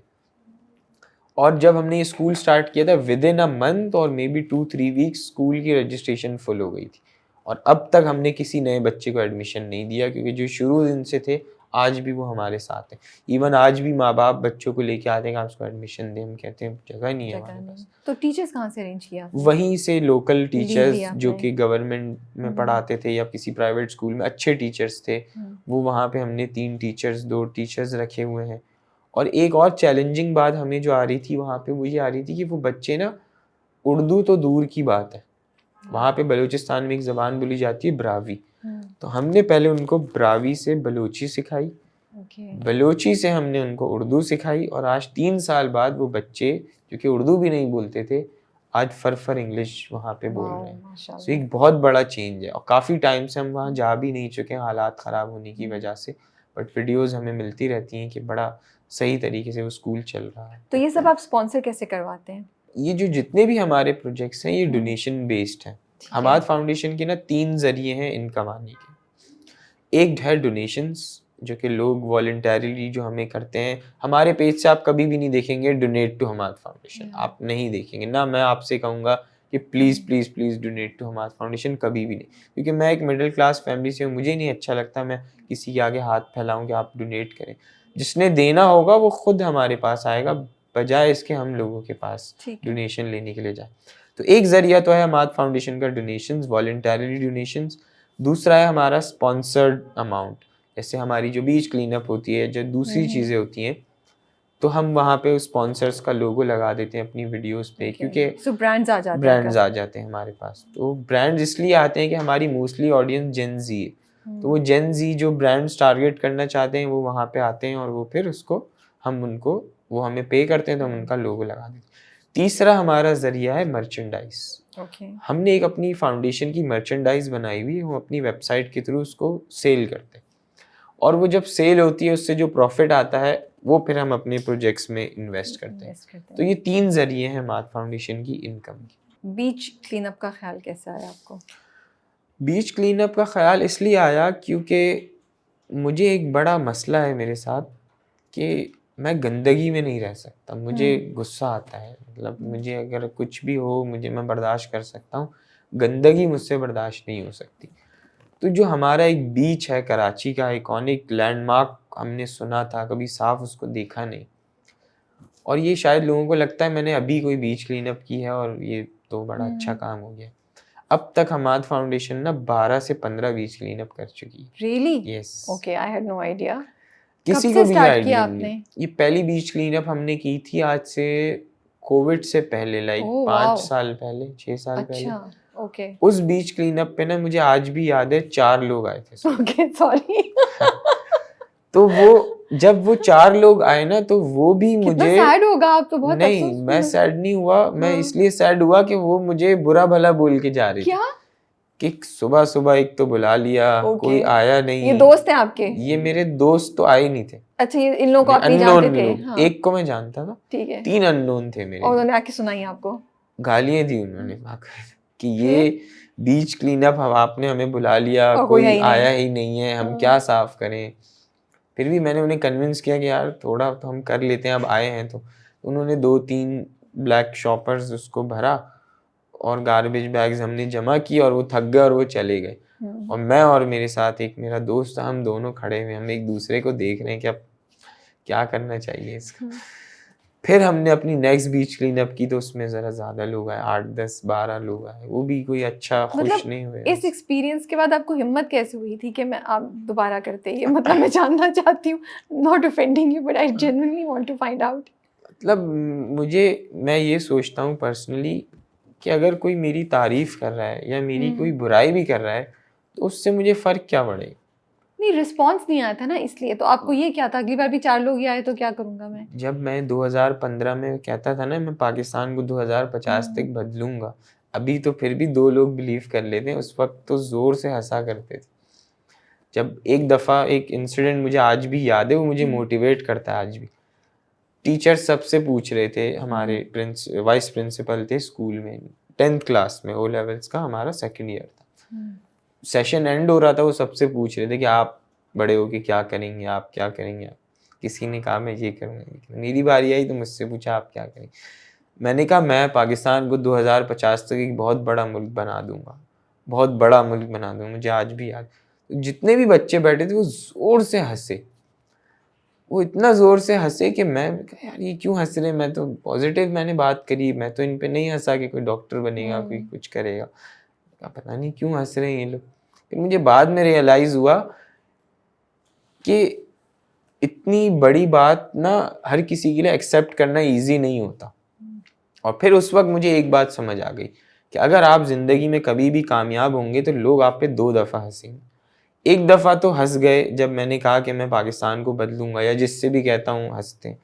और जब हमने ये स्कूल स्टार्ट किया था, विद इन अ मंथ और मे बी 2-3 वीक्स स्कूल की रजिस्ट्रेशन फुल हो गई थी। और अब तक हमने किसी नए बच्चे को एडमिशन नहीं दिया, क्योंकि जो शुरू दिन से थे आज भी वो हमारे साथ हैं। इवन आज भी माँ बाप बच्चों को लेके आते हैं कि आप उसको एडमिशन दें, हम कहते हैं जगह नहीं है हमारे पास। तो टीचर्स कहाँ से अरेंज किया? वहीं से लोकल टीचर्स जो कि गवर्नमेंट में पढ़ाते थे या किसी प्राइवेट स्कूल में अच्छे टीचर्स थे, वो वहाँ पे हमने 3 टीचर्स 2 टीचर्स रखे हुए हैं। और एक और चैलेंजिंग बात हमें जो आ रही थी वहाँ पे, वो ये आ रही थी कि वो बच्चे ना, उर्दू तो दूर की बात है, वहाँ पे बलूचिस्तान में एक ज़बान बोली जाती है ब्रावी। तो हमने पहले उनको ब्रावी से बलूची सिखाई, बलूची से हमने उनको उर्दू सिखाई, और आज 3 साल बाद वो बच्चे जो कि उर्दू भी नहीं बोलते थे, आज फर इंग्लिश वहाँ पे बोल रहे हैं। तो एक बहुत बड़ा चेंज है। और काफ़ी टाइम से हम वहाँ जा भी नहीं चुके हैं, हालात ख़राब होने की वजह से, बट वीडियोज़ हमें मिलती रहती हैं कि बड़ा सही तरीके से वो स्कूल चल रहा है। तो ये सब आप स्पॉन्सर कैसे करवाते हैं? ये जो जितने भी हमारे प्रोजेक्ट्स हैं, ये डोनेशन बेस्ड हैं। हमाद फाउंडेशन के ना 3 ज़रिए हैं इनकम आने के। एक है डोनेशंस, जो कि लोग वॉलंटरीली जो हमें करते हैं। हमारे पेज से आप कभी भी नहीं देखेंगे डोनेट टू हमाद फाउंडेशन, आप नहीं देखेंगे ना। मैं आपसे कहूँगा कि please please please donate to Hamad foundation, कभी भी नहीं। क्योंकि मैं एक मिडिल क्लास फैमिली से हूँ, मुझे नहीं अच्छा लगता मैं किसी के आगे हाथ फैलाऊँ कि आप डोनेट करें। जिसने देना होगा वो खुद हमारे पास आएगा, बजाय इसके हम लोगों के पास डोनेशन लेने के लिए जाए। तो एक ज़रिया तो है हमाद फाउंडेशन का डोनेशंस, वॉलंटरीली डोनेशंस। दूसरा है हमारा स्पॉन्सर्ड अमाउंट, जैसे हमारी जो बीच क्लीन अप होती है, जो दूसरी चीज़ें होती हैं, तो हम वहाँ पे उस स्पॉन्सर्स का लोगो लगा देते हैं अपनी वीडियोस पे, क्योंकि ब्रांड्स आ जाते हैं हमारे पास। तो ब्रांड्स इसलिए आते हैं कि हमारी मोस्टली ऑडियंस जेन ज़ी है, तो वो जेन ज़ी जो ब्रांड्स टारगेट करना चाहते हैं, वो वहाँ पे आते हैं, और वो फिर उसको वो हमें पे करते हैं, तो हम उनका लोगो लगा देते हैं। तीसरा हमारा ज़रिया है मर्चेंडाइज। हमने एक अपनी फाउंडेशन की मर्चेंडाइज बनाई हुई है, वो अपनी वेबसाइट के थ्रू उसको सेल करते हैं, और वो जब सेल होती है उससे जो प्रॉफिट आता है वो फिर हम अपने प्रोजेक्ट्स में इन्वेस्ट करते हैं। तो ये 3 ज़रिए हैं हमाद फाउंडेशन की इनकम की। बीच क्लीनअप का ख्याल कैसा आया आपको? बीच क्लीनअप का ख्याल इसलिए आया क्योंकि मुझे एक बड़ा मसला है मेरे साथ कि मैं गंदगी में नहीं रह सकता, मुझे गुस्सा आता है, मतलब मुझे अगर कुछ भी हो मैं बर्दाश्त कर सकता हूँ, गंदगी मुझसे बर्दाश्त नहीं हो सकती। तो जो हमारा एक बीच है कराची का आइकॉनिक लैंडमार्क, हमने सुना था, कभी साफ उसको देखा नहीं, और ये शायद लोगों को लगता है मैंने अभी कोई बीच क्लीन अप की है और ये तो बड़ा अच्छा काम हो गया। अब तक हमाद फाउंडेशन ना 12 से 15 बीच क्लीन अप कर चुकी है। Really? Yes. Okay, I had no idea. किसी कब को से भी स्टार्ट आइडिया किया नहीं आपने? है। ये पहली बीच क्लीन अप हमने की थी आज से कोविड से पहले, लाइक ओह 5 वाओ, साल पहले, 6 साल पहले। अच्छा, ओके उस बीच क्लीन अप पे ना मुझे आज भी याद है 4 लोग आए थे सिर्फ। Okay, sorry. तो वो जब वो 4 लोग आए ना तो वो भी कितना मुझे, सैड होगा, आप तो बहुत नहीं अफसोस मैं सैड नहीं हुआ, मैं हाँ। इसलिए सैड हुआ कि वो मुझे बुरा भला बोल के जा रहे थे क्या? कि सुबह सुबह एक तो बुला लिया, कोई आया नहीं। ये दोस्त हैं आपके? ये मेरे दोस्त तो आए नहीं थे। अच्छा, ये इन लोगों को आप नहीं अननोन जानते थे? लोग, हाँ, एक को मैं जानता था, ठीक है। 3 अननोन थे मेरे और लिए। उन्होंने आके सुनाई आपको? गालियां दी उन्होंने कि ये फिर? बीच क्लीन अप हम आपने हमें बुला लिया, और कोई है कोई ही नहीं। आया ही नहीं है, हम हाँ। क्या साफ करें। फिर भी मैंने उन्हें कन्विंस किया कि यार थोड़ा तो हम कर लेते हैं, अब आए हैं तो। उन्होंने 2-3 ब्लैक शॉपर्स उसको भरा और गार्बेज बैग्स हमने जमा किए और वो थक गए और वो चले गए। और मैं और मेरे साथ एक मेरा दोस्त था, हम दोनों खड़े हुए, हम एक दूसरे को देख रहे हैं कि अब क्या करना चाहिए इसका। फिर हमने अपनी नेक्स्ट बीच क्लीन अप की तो उसमें ज़रा ज़्यादा लोग आए, 8-10-12 लोग आए, वो भी कोई अच्छा खुश मतलब नहीं हुए। इस एक्सपीरियंस के बाद आपको हिम्मत कैसे हुई थी कि मैं आप दोबारा करते? ये मतलब मैं जानना चाहती हूँ, not offending you but I genuinely want to find out. मतलब मैं ये सोचता हूँ पर्सनली कि अगर कोई मेरी तारीफ कर रहा है या मेरी कोई बुराई भी कर रहा है तो उससे मुझे फ़र्क क्या पड़ेगा। नहीं, रिस्पॉन्स नहीं आया था ना, इसलिए तो आपको ये क्या था अगली बार भी 4 लोग ही आए तो क्या करूँगा मैं? जब मैं 2015 में कहता था ना मैं पाकिस्तान को 2050 तक बदलूंगा, अभी तो फिर भी 2 लोग बिलीव कर लेते हैं, उस वक्त तो ज़ोर से हंसा करते थे। जब एक दफ़ा एक इंसिडेंट मुझे आज भी याद है, वो मुझे मोटिवेट करता है आज भी। टीचर सबसे पूछ रहे थे, हमारे वाइस प्रिंसिपल थे स्कूल में, 10th क्लास में, ओ लेवल्स का हमारा सेकंड ईयर था। सेशन एंड हो रहा था, वो सबसे पूछ रहे थे कि आप बड़े हो के क्या करेंगे, आप क्या करेंगे। आप किसी ने कहा मैं ये करूँगा, मेरी बारी आई तो मुझसे पूछा आप क्या करेंगे। मैंने कहा मैं पाकिस्तान को 2050 तक एक बहुत बड़ा मुल्क बना दूंगा, बहुत बड़ा मुल्क बना दूंगा। मुझे आज भी याद, जितने भी बच्चे बैठे थे वो ज़ोर से हंसे, वो इतना ज़ोर से हंसे कि मैं कहा यार ये क्यों हंस रहे, मैं तो पॉजिटिव मैंने बात करी, मैं तो इन पे नहीं हंसा कि कोई डॉक्टर बनेगा, कोई कुछ करेगा। पता नहीं क्यों हंस रहे हैं ये लोग। फिर मुझे बाद में रियलाइज़ हुआ कि इतनी बड़ी बात ना हर किसी के लिए एक्सेप्ट करना इजी नहीं होता। और फिर उस वक्त मुझे एक बात समझ आ गई कि अगर आप ज़िंदगी में कभी भी कामयाब होंगे तो लोग आप पे 2 दफ़ा हंसेंगे। एक दफ़ा तो हंस गए जब मैंने कहा कि मैं पाकिस्तान को बदलूंगा, या जिससे भी कहता हूँ हंसते हैं।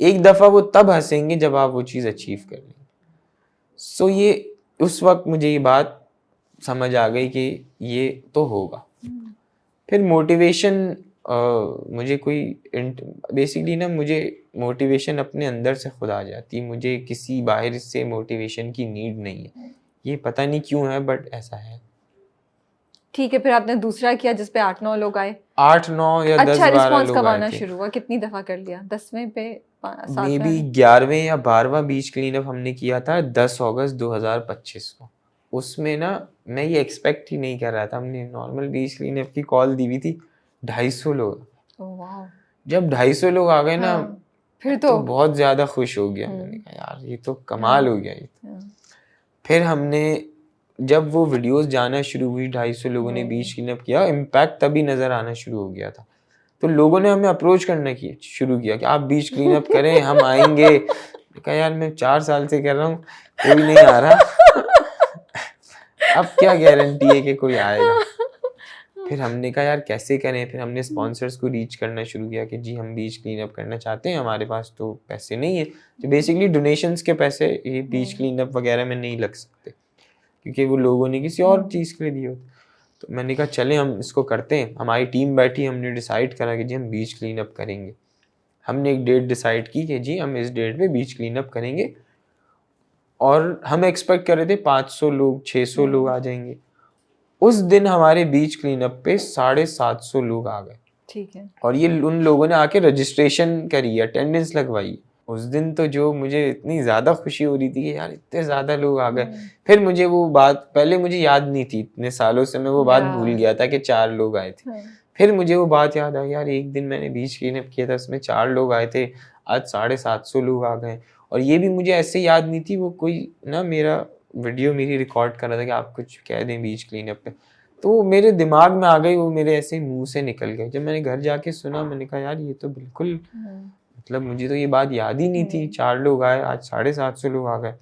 एक दफ़ा वो तब हंसेंगे जब आप वो चीज़ अचीव कर लेंगे। सो ये उस वक्त मुझे ये बात समझ आ गई कि ये तो होगा। फिर मोटिवेशन मुझे कोई बेसिकली ना मुझे मोटिवेशन अपने अंदर से खुद आ जाती है, मुझे किसी बाहर से मोटिवेशन की नीड नहीं है। ये पता नहीं क्यों है बट ऐसा है। ठीक है, फिर आपने दूसरा किया जिस पे 8-9 लोग आए। 8-9 या 10-12 अच्छा, रिस्पॉन्स लोग कब आए आना थे। शुरू हुआ? कितनी दफ़ा कर लिया? 10वें पे, मे 7वें? बी 11वें या 12वां बीच क्लीन अप हमने किया था 10 अगस्त 2025 को। उसमें ना मैं ये एक्सपेक्ट ही नहीं कर रहा था, हमने नॉर्मल बीच क्लीन अप की कॉल दी हुई थी, 250 लोग। Oh wow! जब 250 लोग आ गए ना फिर तो बहुत ज़्यादा खुश हो गया। मैंने कहा यार ये तो कमाल हो गया ये तो। फिर हमने जब वो वीडियोस जाना शुरू हुई, 250 लोगों ने बीच क्लीन अप किया, इम्पैक्ट तभी नज़र आना शुरू हो गया था। तो लोगों ने हमें अप्रोच करना शुरू किया कि आप बीच क्लीन अप करें, हम आएंगे। कहा यार मैं 4 साल से कर रहा हूँ, कोई नहीं आ रहा। अब क्या गारंटी है कि कोई आएगा। फिर हमने कहा यार कैसे करें। फिर हमने स्पॉन्सर्स को रीच करना शुरू किया कि जी हम बीच क्लीन अप करना चाहते हैं, हमारे पास तो पैसे नहीं है। तो बेसिकली डोनेशंस के पैसे ये बीच क्लीन अप वगैरह में नहीं लग सकते, क्योंकि वो लोगों ने किसी और चीज़ के लिए दिए होते। तो मैंने कहा चलें हम इसको करते हैं। हमारी टीम बैठी, हमने डिसाइड करा कि जी हम बीच क्लीन अप करेंगे। हमने एक डेट डिसाइड की कि जी हम इस डेट पे बीच क्लीन अप करेंगे, और हम एक्सपेक्ट कर रहे थे 500 लोग 600 लोग आ जाएंगे। उस दिन हमारे बीच क्लीन अप पे 750 लोग आ गए। ठीक है। और ये उन लोगों ने आके रजिस्ट्रेशन करी, अटेंडेंस लगवाई। उस दिन तो जो मुझे इतनी ज़्यादा खुशी हो रही थी कि यार इतने ज़्यादा लोग आ गए। फिर मुझे वो बात, पहले मुझे याद नहीं थी, इतने सालों से मैं वो बात भूल गया था कि 4 लोग आए थे। फिर मुझे वो बात याद आई, यार एक दिन मैंने बीच क्लीनअप किया था, उसमें 4 लोग आए थे, आज 750 लोग आ गए। और ये भी मुझे ऐसे याद नहीं थी, वो कोई ना मेरा वीडियो मेरी रिकॉर्ड कर रहा था कि आप कुछ कह दें बीच क्लीनअप पे, तो मेरे दिमाग में आ गई, वो मेरे ऐसे ही मुंह से निकल गए। जब मैंने घर जाके सुना, मैंने कहा यार ये तो बिल्कुल, मतलब मुझे तो ये बात याद ही नहीं थी, 4 लोग आए, आज 750 लोग आ गए।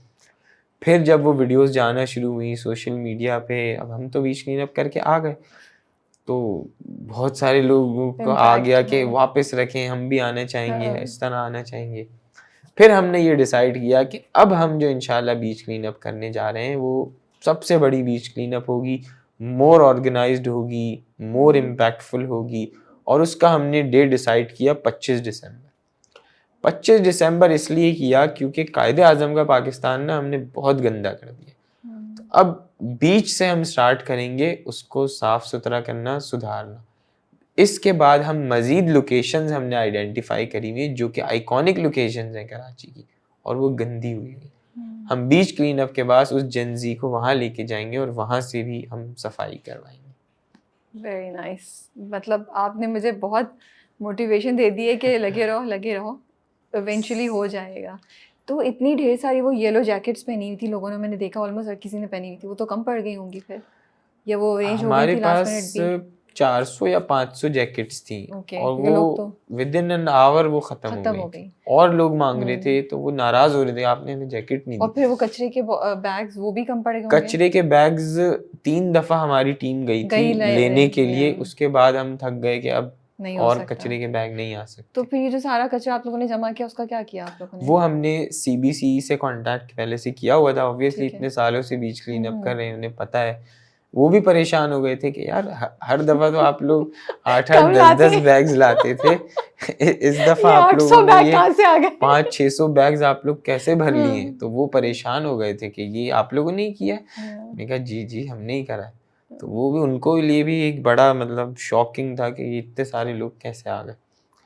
फिर जब वो वीडियोस जाना शुरू हुई सोशल मीडिया पे, अब हम तो बीच क्लीनअप करके आ गए, तो बहुत सारे लोगों को आ गया कि वापस रखें, हम भी आना चाहेंगे, इस तरह आना चाहेंगे। फिर हमने ये डिसाइड किया कि अब हम जो इंशाल्लाह बीच क्लीनअप करने जा रहे हैं वो सबसे बड़ी बीच क्लीनअप होगी, मोर ऑर्गेनाइज्ड होगी, मोर इम्पैक्टफुल होगी। और उसका हमने डे डिसाइड किया 25 दिसंबर। 25 दिसंबर इसलिए किया क्योंकि कायदे आज़म का पाकिस्तान ना हमने बहुत गंदा कर दिया। तो अब बीच से हम स्टार्ट करेंगे उसको साफ सुथरा करना, सुधारना। इसके बाद हम मजीद लोकेशंस हमने आइडेंटिफाई करी हुई जो कि आइकॉनिक लोकेशंस हैं कराची की, और वो गंदी हुई हुई। हम बीच क्लीन अप के बाद उस जेनजी को वहाँ लेके जाएंगे और वहाँ से भी हम सफाई करवाएंगे। Very nice. मतलब आपने मुझे बहुत मोटिवेशन दे दी है कि लगे रहो, इवेंचुअली हो जाएगा। तो इतनी ढेर सारी वो येलो जैकेट्स पहनी हुई थी लोगों ने, मैंने देखा ऑलमोस्ट हर किसी ने पहनी हुई थी, वो तो कम पड़ गई होंगी फिर, या वो अरेंज हो गई थी लास्ट मिनट भी? 400 या 500 जैकेट्स थी, और वो तो विद इन एन आवर वो खत्म हो गई। और लोग मांग रहे थे, तो वो नाराज हो रहे थे, आपने हमें जैकेट नहीं दी। और फिर वो कचरे के बैग्स, वो भी कम पड़े होंगे। कचरे के बैग्स 3 दफा हमारी टीम गई थी लेने के लिए, उसके बाद हम थक गए कि अब और कचरे के बैग नहीं आ सकते। तो फिर ये जो सारा कचरा आप लोगों ने जमा किया, उसका क्या किया आप लोगों ने? वो हमने CBCE से कांटेक्ट पहले से किया हुआ था, ऑब्वियसली इतने सालों से बीच क्लीन अप कर रहे हैं, उन्हें पता है। वो भी परेशान हो गए थे कि यार हर दफा तो आप लोग 8-8 10-10 बैग्स लाते थे, इस दफा आप लोगों ने ये 500-600 बैग्स आप लोग कैसे भर लिए। तो वो परेशान हो गए थे कि ये आप लोगों ने ही किया। मैंने कहा जी हमने ही करा है। तो वो भी उनको लिए भी एक बड़ा मतलब शॉकिंग था कि इतने सारे लोग कैसे आ गए।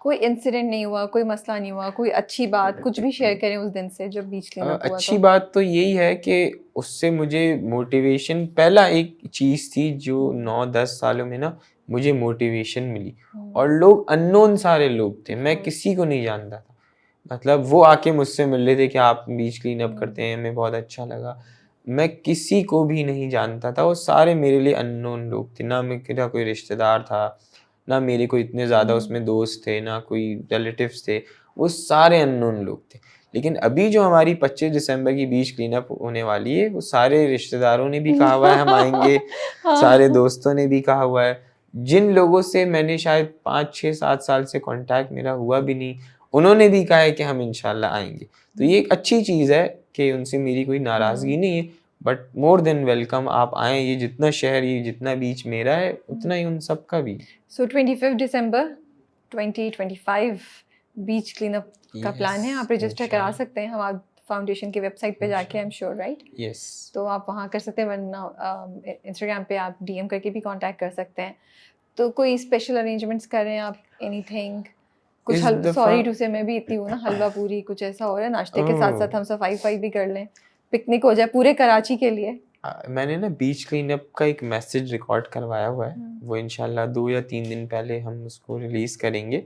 कोई इंसिडेंट नहीं हुआ, कोई मसला नहीं हुआ, कोई अच्छी बात कुछ भी शेयर करें उस दिन से जब बीच क्लीन अप हुआ? अच्छी बात तो यही है कि उससे मुझे मोटिवेशन, पहला एक चीज़ थी जो 9-10 सालों में ना मुझे मोटिवेशन मिली। और लोग अननोन सारे लोग थे, मैं किसी को नहीं जानता था। मतलब वो आके मुझसे मिल रहे थे कि आप बीच क्लीन अप करते हैं, हमें बहुत अच्छा लगा। मैं किसी को भी नहीं जानता था, वो सारे मेरे लिए अननोन लोग थे। ना मेरा कोई रिश्तेदार था, ना मेरे कोई इतने ज़्यादा उसमें दोस्त थे, ना कोई रिलेटिव्स थे, वो सारे अननोन लोग थे। लेकिन अभी जो हमारी 25 दिसंबर की बीच क्लीन अप होने वाली है, वो सारे रिश्तेदारों ने भी कहा हुआ है हम आएंगे, सारे दोस्तों ने भी कहा हुआ है। जिन लोगों से मैंने शायद 5-6-7 साल से कांटेक्ट मेरा हुआ भी नहीं, उन्होंने भी कहा है कि हम इंशाल्लाह आएंगे। तो ये एक अच्छी चीज़ है कि उनसे मेरी कोई नाराज़गी नहीं है, बट मोर देन वेलकम, आप आएँ। ये जितना शहर, ये जितना बीच मेरा है, उतना ही उन सब का भी। सो 25 दिसंबर 2025 बीच क्लीनअप का प्लान है। आप रजिस्टर करा सकते हैं हमारे फाउंडेशन की वेबसाइट पे जाके, I am sure, right? Yes. तो आप वहाँ कर सकते हैं, वरना इंस्टाग्राम पे आप DM करके भी कांटेक्ट कर सकते हैं। तो कोई स्पेशल अरेंजमेंट्स कर रहे हैं आप, एनीथिंग? कुछ सॉरी टू से मैं भी इतनी हूँ ना, हलवा पूरी कुछ ऐसा हो रहा है, नाश्ते के साथ साथ हम सफाई भी कर लें, पिकनिक हो जाए पूरे कराची के लिए। मैंने ना बीच क्लीनअप का एक मैसेज रिकॉर्ड करवाया हुआ है, वो इंशाल्लाह 2 या 3 दिन पहले हम उसको रिलीज़ करेंगे।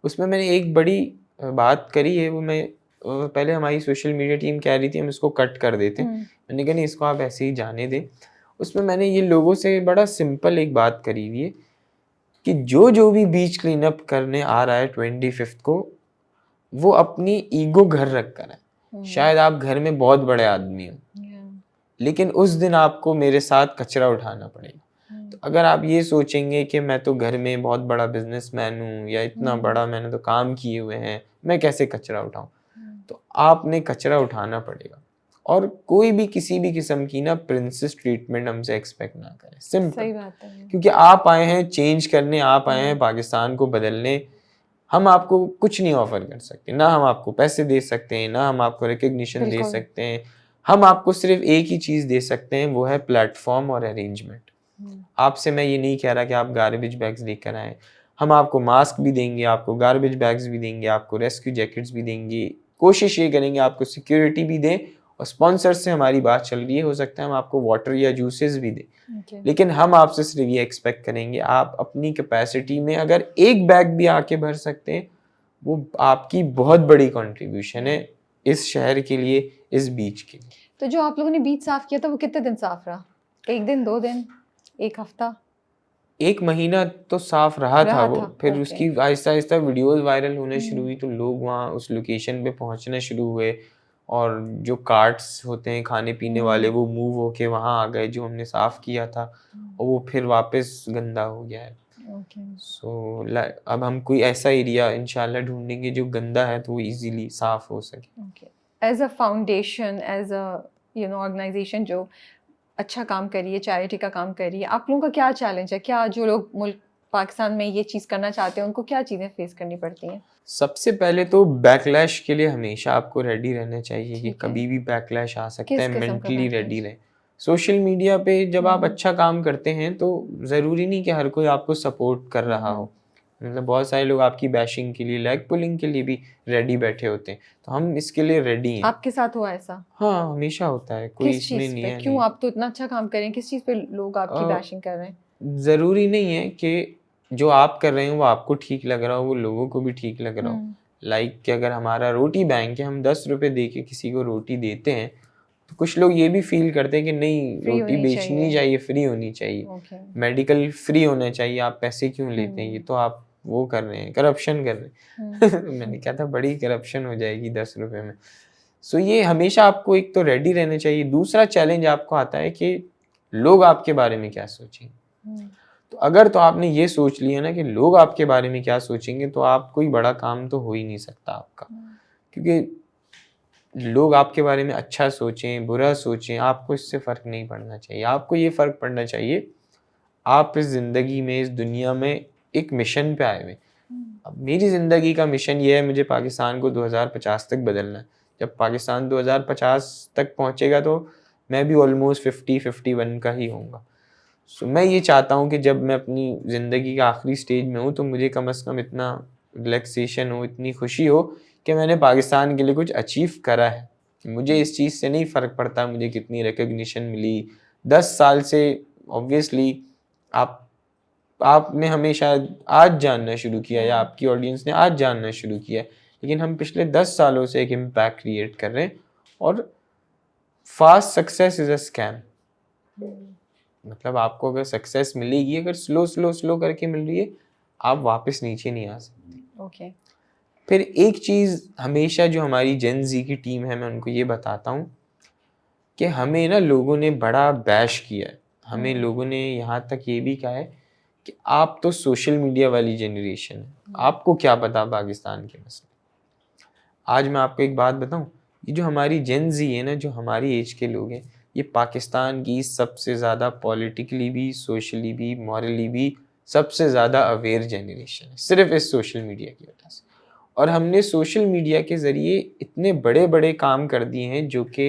उसमें मैंने एक बड़ी बात करी है, वो मैं पहले हमारी सोशल मीडिया टीम कह रही थी हम इसको कट कर देते, मैंने कहा नहीं, इसको आप ऐसे ही जाने दें। उसमें मैंने ये लोगों से बड़ा सिंपल एक बात करी हुई है कि जो भी बीच क्लीनअप करने आ रहा है 25 को, वो अपनी ईगो घर रख कर है। शायद आप घर में बहुत बड़े आदमी हो, लेकिन उस दिन आपको मेरे साथ कचरा उठाना पड़ेगा। तो अगर आप ये सोचेंगे कि मैं तो घर में बहुत बड़ा बिजनेसमैन हूँ, या इतना बड़ा मैंने तो काम किए हुए हैं, मैं कैसे कचरा उठाऊं, तो आपने कचरा उठाना पड़ेगा। और कोई भी किसी भी किस्म की ना प्रिंसेस ट्रीटमेंट हमसे एक्सपेक्ट ना करें, सिंपल। सही बात है। क्योंकि आप आए हैं चेंज करने, आप आए हैं पाकिस्तान को बदलने। हम आपको कुछ नहीं ऑफर कर सकते, ना हम आपको पैसे दे सकते हैं, ना हम आपको रिकग्निशन दे सकते हैं। हम आपको सिर्फ एक ही चीज़ दे सकते हैं, वो है प्लेटफॉर्म और अरेंजमेंट। आपसे मैं ये नहीं कह रहा कि आप गार्बेज बैग्स लेकर आएँ, हम आपको मास्क भी देंगे, आपको गार्बेज बैग्स भी देंगे, आपको रेस्क्यू जैकेट्स भी देंगे, कोशिश ये करेंगे आपको सिक्योरिटी भी दें, और स्पॉन्सर से हमारी बात चल रही है, हो सकता है हम आपको वाटर या जूसेस भी दें। लेकिन हम आपसे सिर्फ ये एक्सपेक्ट करेंगे आप अपनी कैपेसिटी में अगर एक बैग भी आके भर सकते हैं, वो आपकी बहुत बड़ी कंट्रीब्यूशन है इस शहर के लिए, इस बीच के लिए। तो जो आप लोगों ने बीच साफ किया था वो कितने दिन साफ रहा? 1 दिन, 2 दिन, 1 हफ्ता? 1 महीना तो साफ रहा था वो। फिर ओके। उसकी आहिस्ता आहिस्ता वीडियोस वायरल होने शुरू हुई, तो लोग वहाँ उस लोकेशन पे पहुँचने शुरू हुए, और जो कार्ट्स होते हैं खाने पीने वाले वो मूव होके वहाँ आ गए जो हमने साफ किया था, और वो फिर वापस गंदा हो गया है। सो अब हम कोई ऐसा एरिया इंशाल्लाह ढूंढेंगे जो गंदा है तो वो इजीली साफ हो सके। As a foundation, as a organization जो अच्छा काम कर रही है, चैरिटी का काम कर रही है, आप लोगों का क्या चैलेंज है? क्या जो लोग मुल्क पाकिस्तान में ये चीज़ करना चाहते हैं उनको क्या चीज़ें फेस करनी पड़ती हैं? सबसे पहले तो बैकलैश के लिए हमेशा आपको रेडी रहना चाहिए कि कभी भी बैकलैश आ सकता है, मेंटली रेडी रहें। सोशल मीडिया पे जब आप अच्छा काम करते हैं तो ज़रूरी नहीं कि हर कोई आपको सपोर्ट कर रहा हो, मतलब बहुत सारे लोग आपकी बैशिंग के लिए, लेग पुलिंग के लिए भी रेडी बैठे होते हैं, तो हम इसके लिए रेडी हैं। आपके साथ हुआ ऐसा? हाँ, हमेशा होता है, कोई इसमें नहीं है। क्यों आप तो इतना अच्छा काम कर रहे हैं, किस चीज़ पे लोग आपकी बैशिंग कर रहे हैं? ज़रूरी नहीं है कि जो आप कर रहे हैं वो आपको ठीक लग रहा हो, वो लोगों को भी ठीक लग रहा हो। लाइक कि अगर हमारा रोटी बैंक है, हम 10 रुपए दे के किसी को रोटी देते हैं, तो कुछ लोग ये भी फील करते हैं कि नहीं, रोटी बेचनी चाहिए, फ्री होनी चाहिए, मेडिकल फ्री होना चाहिए, आप पैसे क्यों लेते हैं, ये तो आप वो कर रहे हैं, करप्शन कर रहे हैं। मैंने कहा था बड़ी करप्शन हो जाएगी 10 रुपए में। सो ये हमेशा आपको एक तो रेडी रहना चाहिए। दूसरा चैलेंज आपको आता है कि लोग आपके बारे में क्या सोचेंगे। तो अगर तो आपने ये सोच लिया ना कि लोग आपके बारे में क्या सोचेंगे, तो आप कोई बड़ा काम तो हो ही नहीं सकता आपका, क्योंकि लोग आपके बारे में अच्छा सोचें बुरा सोचें, आपको इससे फ़र्क नहीं पड़ना चाहिए। आपको ये फ़र्क पड़ना चाहिए आप इस ज़िंदगी में, इस दुनिया में एक मिशन पे आए हुए। अब मेरी ज़िंदगी का मिशन ये है, मुझे पाकिस्तान को 2050 तक बदलना है। जब पाकिस्तान 2050 तक पहुँचेगा तो मैं भी ऑलमोस्ट 50-51 का ही होऊंगा। सो मैं ये चाहता हूँ कि जब मैं अपनी ज़िंदगी का आखिरी स्टेज में हूँ तो मुझे कम से कम इतना रिलैक्सेशन हो, इतनी खुशी हो कि मैंने पाकिस्तान के लिए कुछ अचीव करा है। मुझे इस चीज़ से नहीं फ़र्क पड़ता मुझे कितनी रिकग्निशन मिली 10 साल से। ऑब्वियसली आपने हमेशा आज जानना शुरू किया या आपकी ऑडियंस ने आज जानना शुरू किया, लेकिन हम पिछले 10 सालों से एक इम्पैक्ट क्रिएट कर रहे हैं। और fast success is a scam. मतलब आपको अगर सक्सेस मिलेगी, अगर स्लो करके मिल रही है, आप वापस नीचे नहीं आ सकते। फिर एक चीज़ हमेशा जो हमारी जेन ज़ी की टीम है, मैं उनको ये बताता हूँ कि हमें ना लोगों ने बड़ा बैश किया है, हमें लोगों ने यहाँ तक ये भी कहा है कि आप तो सोशल मीडिया वाली जनरेशन है, आपको क्या पता पाकिस्तान के मसले। आज मैं आपको एक बात बताऊँ, ये जो हमारी जेन ज़ी है ना, जो हमारी एज के लोग हैं, ये पाकिस्तान की सबसे ज़्यादा पॉलिटिकली भी, सोशली भी, मॉरली भी सबसे ज़्यादा अवेयर जनरेशन है, सिर्फ इस सोशल मीडिया की वजह से। और हमने सोशल मीडिया के ज़रिए इतने बड़े बड़े काम कर दिए हैं जो कि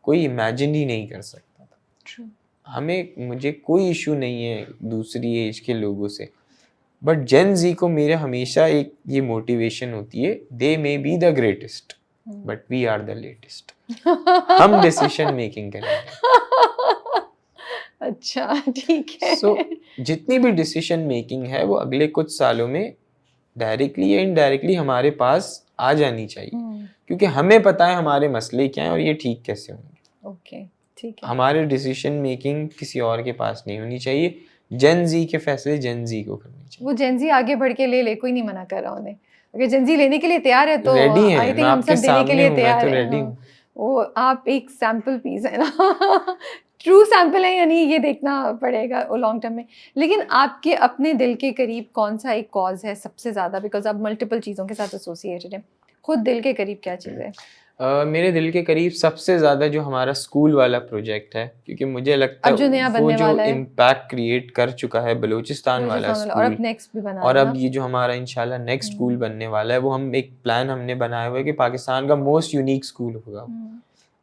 कोई इमेजिन ही नहीं कर सकता था। मुझे कोई इशू नहीं है दूसरी एज के लोगों से, बट जेन ज़ी को मेरे हमेशा एक ये मोटिवेशन होती है, they may be the greatest but we are the latest. हम डिसीजन मेकिंग करेंगे। अच्छा, ठीक है। सो जितनी भी डिसीजन मेकिंग है वो अगले कुछ सालों में डायरेक्टली या इनडायरेक्टली हमारे पास आ जानी चाहिए, क्योंकि हमें पता है हमारे मसले क्या हैं और ये ठीक कैसे होंगे। ओके, ठीक है। हमारे डिसीजन मेकिंग किसी और के पास नहीं होनी चाहिए, जेन ज़ी के फैसले जेन ज़ी को करने चाहिए। वो जेन ज़ी आगे बढ़ के ले कोई नहीं मना कर रहा उन्हें। अगर जेन ज़ी लेने के लिए तैयार है तो रेडी आई है, थिंक हम सब देने के लिए तैयार हैं। रेडी हाँ। वो आप एक सैंपल पीस है ना। ट्रू सैंपल है या नहीं ये देखना पड़ेगा लॉन्ग टर्म में। लेकिन आपके अपने दिल के करीब कौन सा एक कॉज है सबसे ज़्यादा, बिकॉज आप मल्टीपल चीज़ों के साथ एसोसिएटेड हैं, खुद दिल के करीब क्या चीज़ है? मेरे दिल के करीब सबसे ज़्यादा जो हमारा स्कूल वाला प्रोजेक्ट है, क्योंकि मुझे लगता है वो जो इम्पैक्ट क्रिएट कर चुका है बलूचिस्तान वाला स्कूल, और अब नेक्स्ट भी बना, और अब ये जो हमारा इंशाल्लाह नेक्स्ट स्कूल बनने वाला है, वो हम एक प्लान हमने बनाया हुआ है कि पाकिस्तान का मोस्ट यूनिक स्कूल होगा।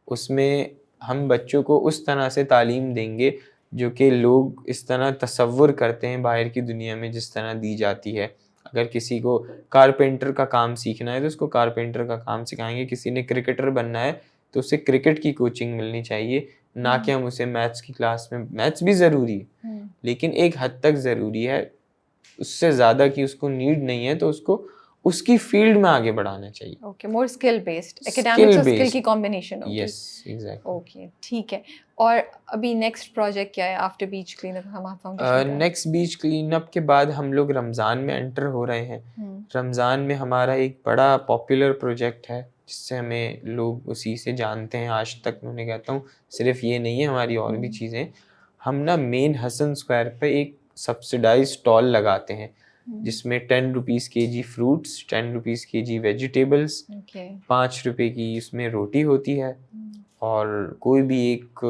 उसमें हम बच्चों को उस तरह से तालीम देंगे जो कि लोग इस तरह तसव्वुर करते हैं बाहर की दुनिया में जिस तरह दी जाती है। अगर किसी को कारपेंटर का काम सीखना है तो उसको कारपेंटर का काम सिखाएंगे, किसी ने क्रिकेटर बनना है तो उसे क्रिकेट की कोचिंग मिलनी चाहिए, ना कि हम उसे मैथ्स की क्लास में। मैथ्स भी ज़रूरी है लेकिन एक हद तक ज़रूरी है, उससे ज़्यादा की उसको नीड नहीं है, तो उसको उसकी फील्ड में आगे बढ़ाना चाहिए। ओके, मोर स्किल बेस्ड, एकेडमिक्स और स्किल की कॉम्बिनेशन होगी। Yes, exactly. ओके, ठीक है। और अभी नेक्स्ट प्रोजेक्ट क्या है आफ्टर बीच क्लीनअप हमारा फाउंडेशन का? नेक्स्ट बीच क्लीनअप के बाद हम लोग रमज़ान में एंटर हो रहे हैं। रमज़ान में हमारा एक बड़ा पॉपुलर प्रोजेक्ट है जिससे हमें लोग उसी से जानते हैं आज तक। मैं कहता हूँ सिर्फ ये नहीं है, हमारी और भी चीज़ें। हम ना मेन हसन स्क्वायर पे एक सब्सिडाइज स्टॉल लगाते हैं जिसमें 10 rupees KG fruits, 10 rupees KG vegetables, 5 रुपए की इसमें रोटी होती है, और कोई भी एक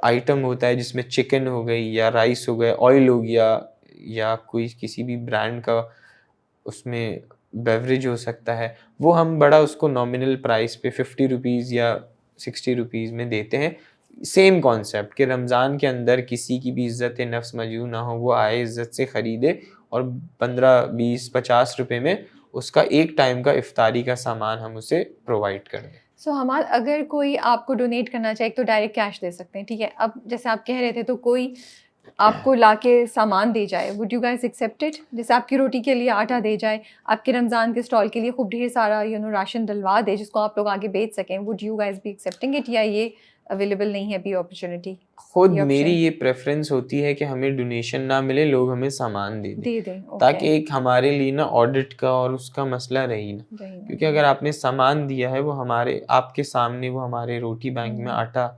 आइटम होता है जिसमें चिकन हो गई या राइस हो गया, ऑयल हो गया, या कोई किसी भी ब्रांड का उसमें बेवरेज हो सकता है। वो हम बड़ा उसको नॉमिनल प्राइस पे 50 रुपीज़ या 60 रुपीज़ में देते हैं। सेम कॉन्सेप्ट कि रमज़ान के अंदर किसी की भी इज़्ज़त नफ्स मजू ना हो, वो आए इज़्ज़त से ख़रीदे और 15, 20, 50 रुपए में उसका एक टाइम का इफ्तारी का सामान हम उसे प्रोवाइड कर दें। सो हमारा अगर कोई आपको डोनेट करना चाहे तो डायरेक्ट कैश दे सकते हैं, ठीक है। अब जैसे आप कह रहे थे तो कोई आपको लाके सामान दे जाए, would you guys accept it? जैसे आपकी रोटी के लिए आटा दे जाए, आपके रमज़ान के स्टॉल के लिए खूब ढेर सारा राशन डलवा दे जिसको आप लोग आगे बेच सकें, would you guys be accepting it, या ये अवेलेबल नहीं है अभी अपॉर्चुनिटी? खुद मेरी ये प्रेफरेंस होती है कि हमें डोनेशन ना मिले, लोग हमें सामान दे दें, ताकि एक हमारे लिए ना ऑडिट का और उसका मसला रही ना। क्योंकि अगर आपने सामान दिया है वो हमारे आपके सामने, वो हमारे रोटी बैंक में आटा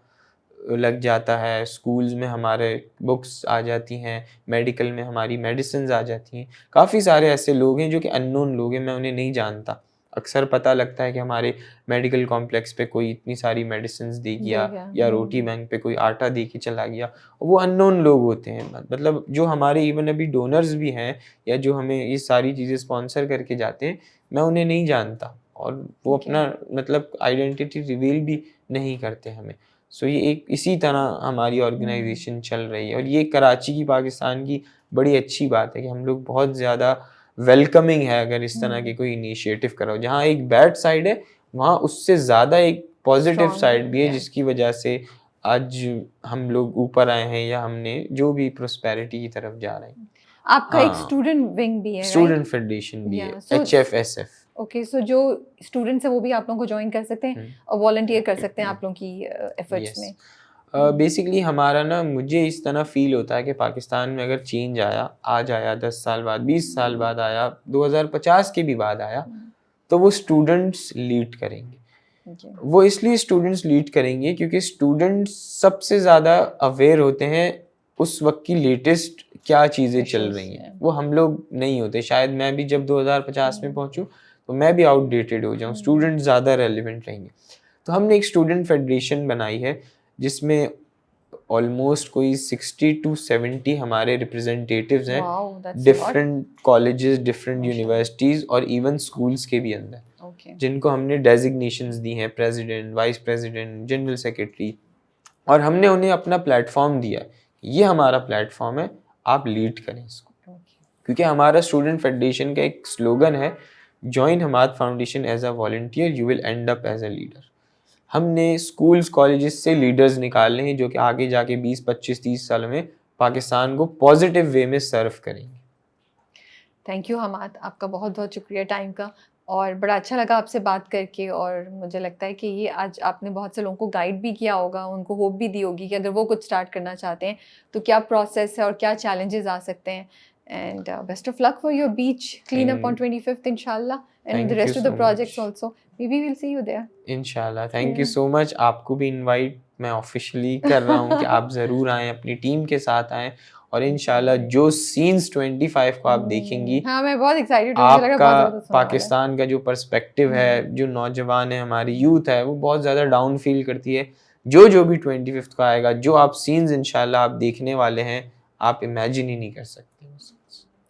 लग जाता है, स्कूल्स में हमारे बुक्स आ जाती हैं, मेडिकल में हमारी मेडिसिन आ जाती हैं। काफ़ी सारे ऐसे लोग हैं जो कि अननोन लोग हैं, मैं उन्हें नहीं जानता। अक्सर पता लगता है कि हमारे मेडिकल कॉम्प्लेक्स पे कोई इतनी सारी मेडिसिन दे गया या रोटी बैंक पे कोई आटा दे के चला गया, वो अननोन लोग होते हैं। मतलब जो हमारे इवन अभी डोनर्स भी हैं या जो हमें ये सारी चीज़ें स्पॉन्सर करके जाते हैं, मैं उन्हें नहीं जानता और वो अपना मतलब आइडेंटिटी रिवील भी नहीं करते हमें। सो ये एक इसी तरह हमारी ऑर्गेनाइजेशन चल रही है, और ये कराची की, पाकिस्तान की बड़ी अच्छी बात है कि हम लोग बहुत ज़्यादा वेलकमिंग है अगर इस तरह के कोई इनिशिएटिव करो। जहाँ एक बैड साइड है वहाँ उससे ज़्यादा एक पॉजिटिव साइड भी है, जिसकी वजह से आज हम लोग ऊपर आए हैं या हमने जो भी प्रोस्पेरिटी की तरफ जा रहे हैं। आपका एक स्टूडेंट विंग भी है, स्टूडेंट फेडरेशन भी है, HFSF। ओके, सो जो स्टूडेंट्स हैं वो भी आप लोगों को ज्वाइन कर सकते हैं और वॉलंटियर कर सकते हैं आप लोगों की एफर्ट्स में। बेसिकली हमारा ना, मुझे इस तरह फील होता है कि पाकिस्तान में अगर चेंज आया, आज आया, 10 साल बाद, 20 साल बाद आया, 2050 के भी बाद आया, तो वो स्टूडेंट्स लीड करेंगे। वो इसलिए स्टूडेंट्स लीड करेंगे क्योंकि स्टूडेंट्स सबसे ज़्यादा अवेयर होते हैं उस वक्त की लेटेस्ट क्या चीज़ें चल रही हैं, वो हम लोग नहीं होते। शायद मैं भी जब 2050 में पहुंचूं तो मैं भी आउटडेटेड हो जाऊं, स्टूडेंट ज़्यादा रेलिवेंट रहेंगे। तो हमने एक स्टूडेंट फेडरेशन बनाई है जिसमें ऑलमोस्ट कोई 60 to 70 हमारे रिप्रेजेंटेटिव्स हैं, डिफरेंट कॉलेजेस, डिफरेंट यूनिवर्सिटीज़ और इवन स्कूल्स के भी अंदर, जिनको हमने डेजिग्नेशंस दी हैं, president, vice president, general secretary, और हमने उन्हें अपना प्लेटफॉर्म दिया। ये हमारा प्लेटफॉर्म है, आप लीड करें इसको। क्योंकि हमारा स्टूडेंट फेडरेशन का एक स्लोगन है, join Hamad foundation as a volunteer, you will end up as a leader. हमने स्कूल्स कॉलेजेस से लीडर्स निकालने हैं जो कि आगे जाके 20, 25, 30 साल में पाकिस्तान को पॉजिटिव वे में सर्व करेंगे। थैंक यू हमाद, आपका बहुत बहुत शुक्रिया टाइम का, और बड़ा अच्छा लगा आपसे बात करके। और मुझे लगता है कि ये आज आपने बहुत से लोगों को गाइड भी किया होगा, उनको होप भी दी होगी कि अगर वो कुछ स्टार्ट करना चाहते हैं तो क्या प्रोसेस है और क्या चैलेंजेस आ सकते हैं। And best of luck for your beach cleanup on 25th, inshallah, and the rest of the projects also. Maybe we'll see you there. Inshallah. Thank you so much. आपको भी इनवाइट मैं officially कर रहा हूँ कि आप ज़रूर आएँ, अपनी टीम के साथ आएँ, और इंशाल्लाह जो सीन्स 25 को आप देखेंगी, हाँ, मैं बहुत एक्साइटेड हूँ। आपका पाकिस्तान का जो पर्सपेक्टिव है, जो नौजवान है, हमारी यूथ है, वो बहुत ज़्यादा डाउन फील करती है। जो भी 25 को आएगा, जो आप सीन्स इंशाल्लाह आप देखने वाले हैं, आप इमेजिन ही नहीं कर सकते।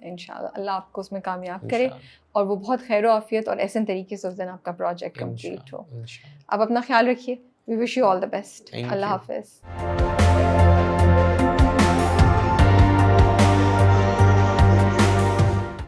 इंशाल्लाह अल्लाह आपको उसमें कामयाब करे और वो बहुत खैर आफियत और ऐसे तरीके से उस दिन आपका प्रोजेक्ट कंप्लीट हो। आप अपना ख्याल रखिए। We wish you all the best. अल्लाह हाफिज़।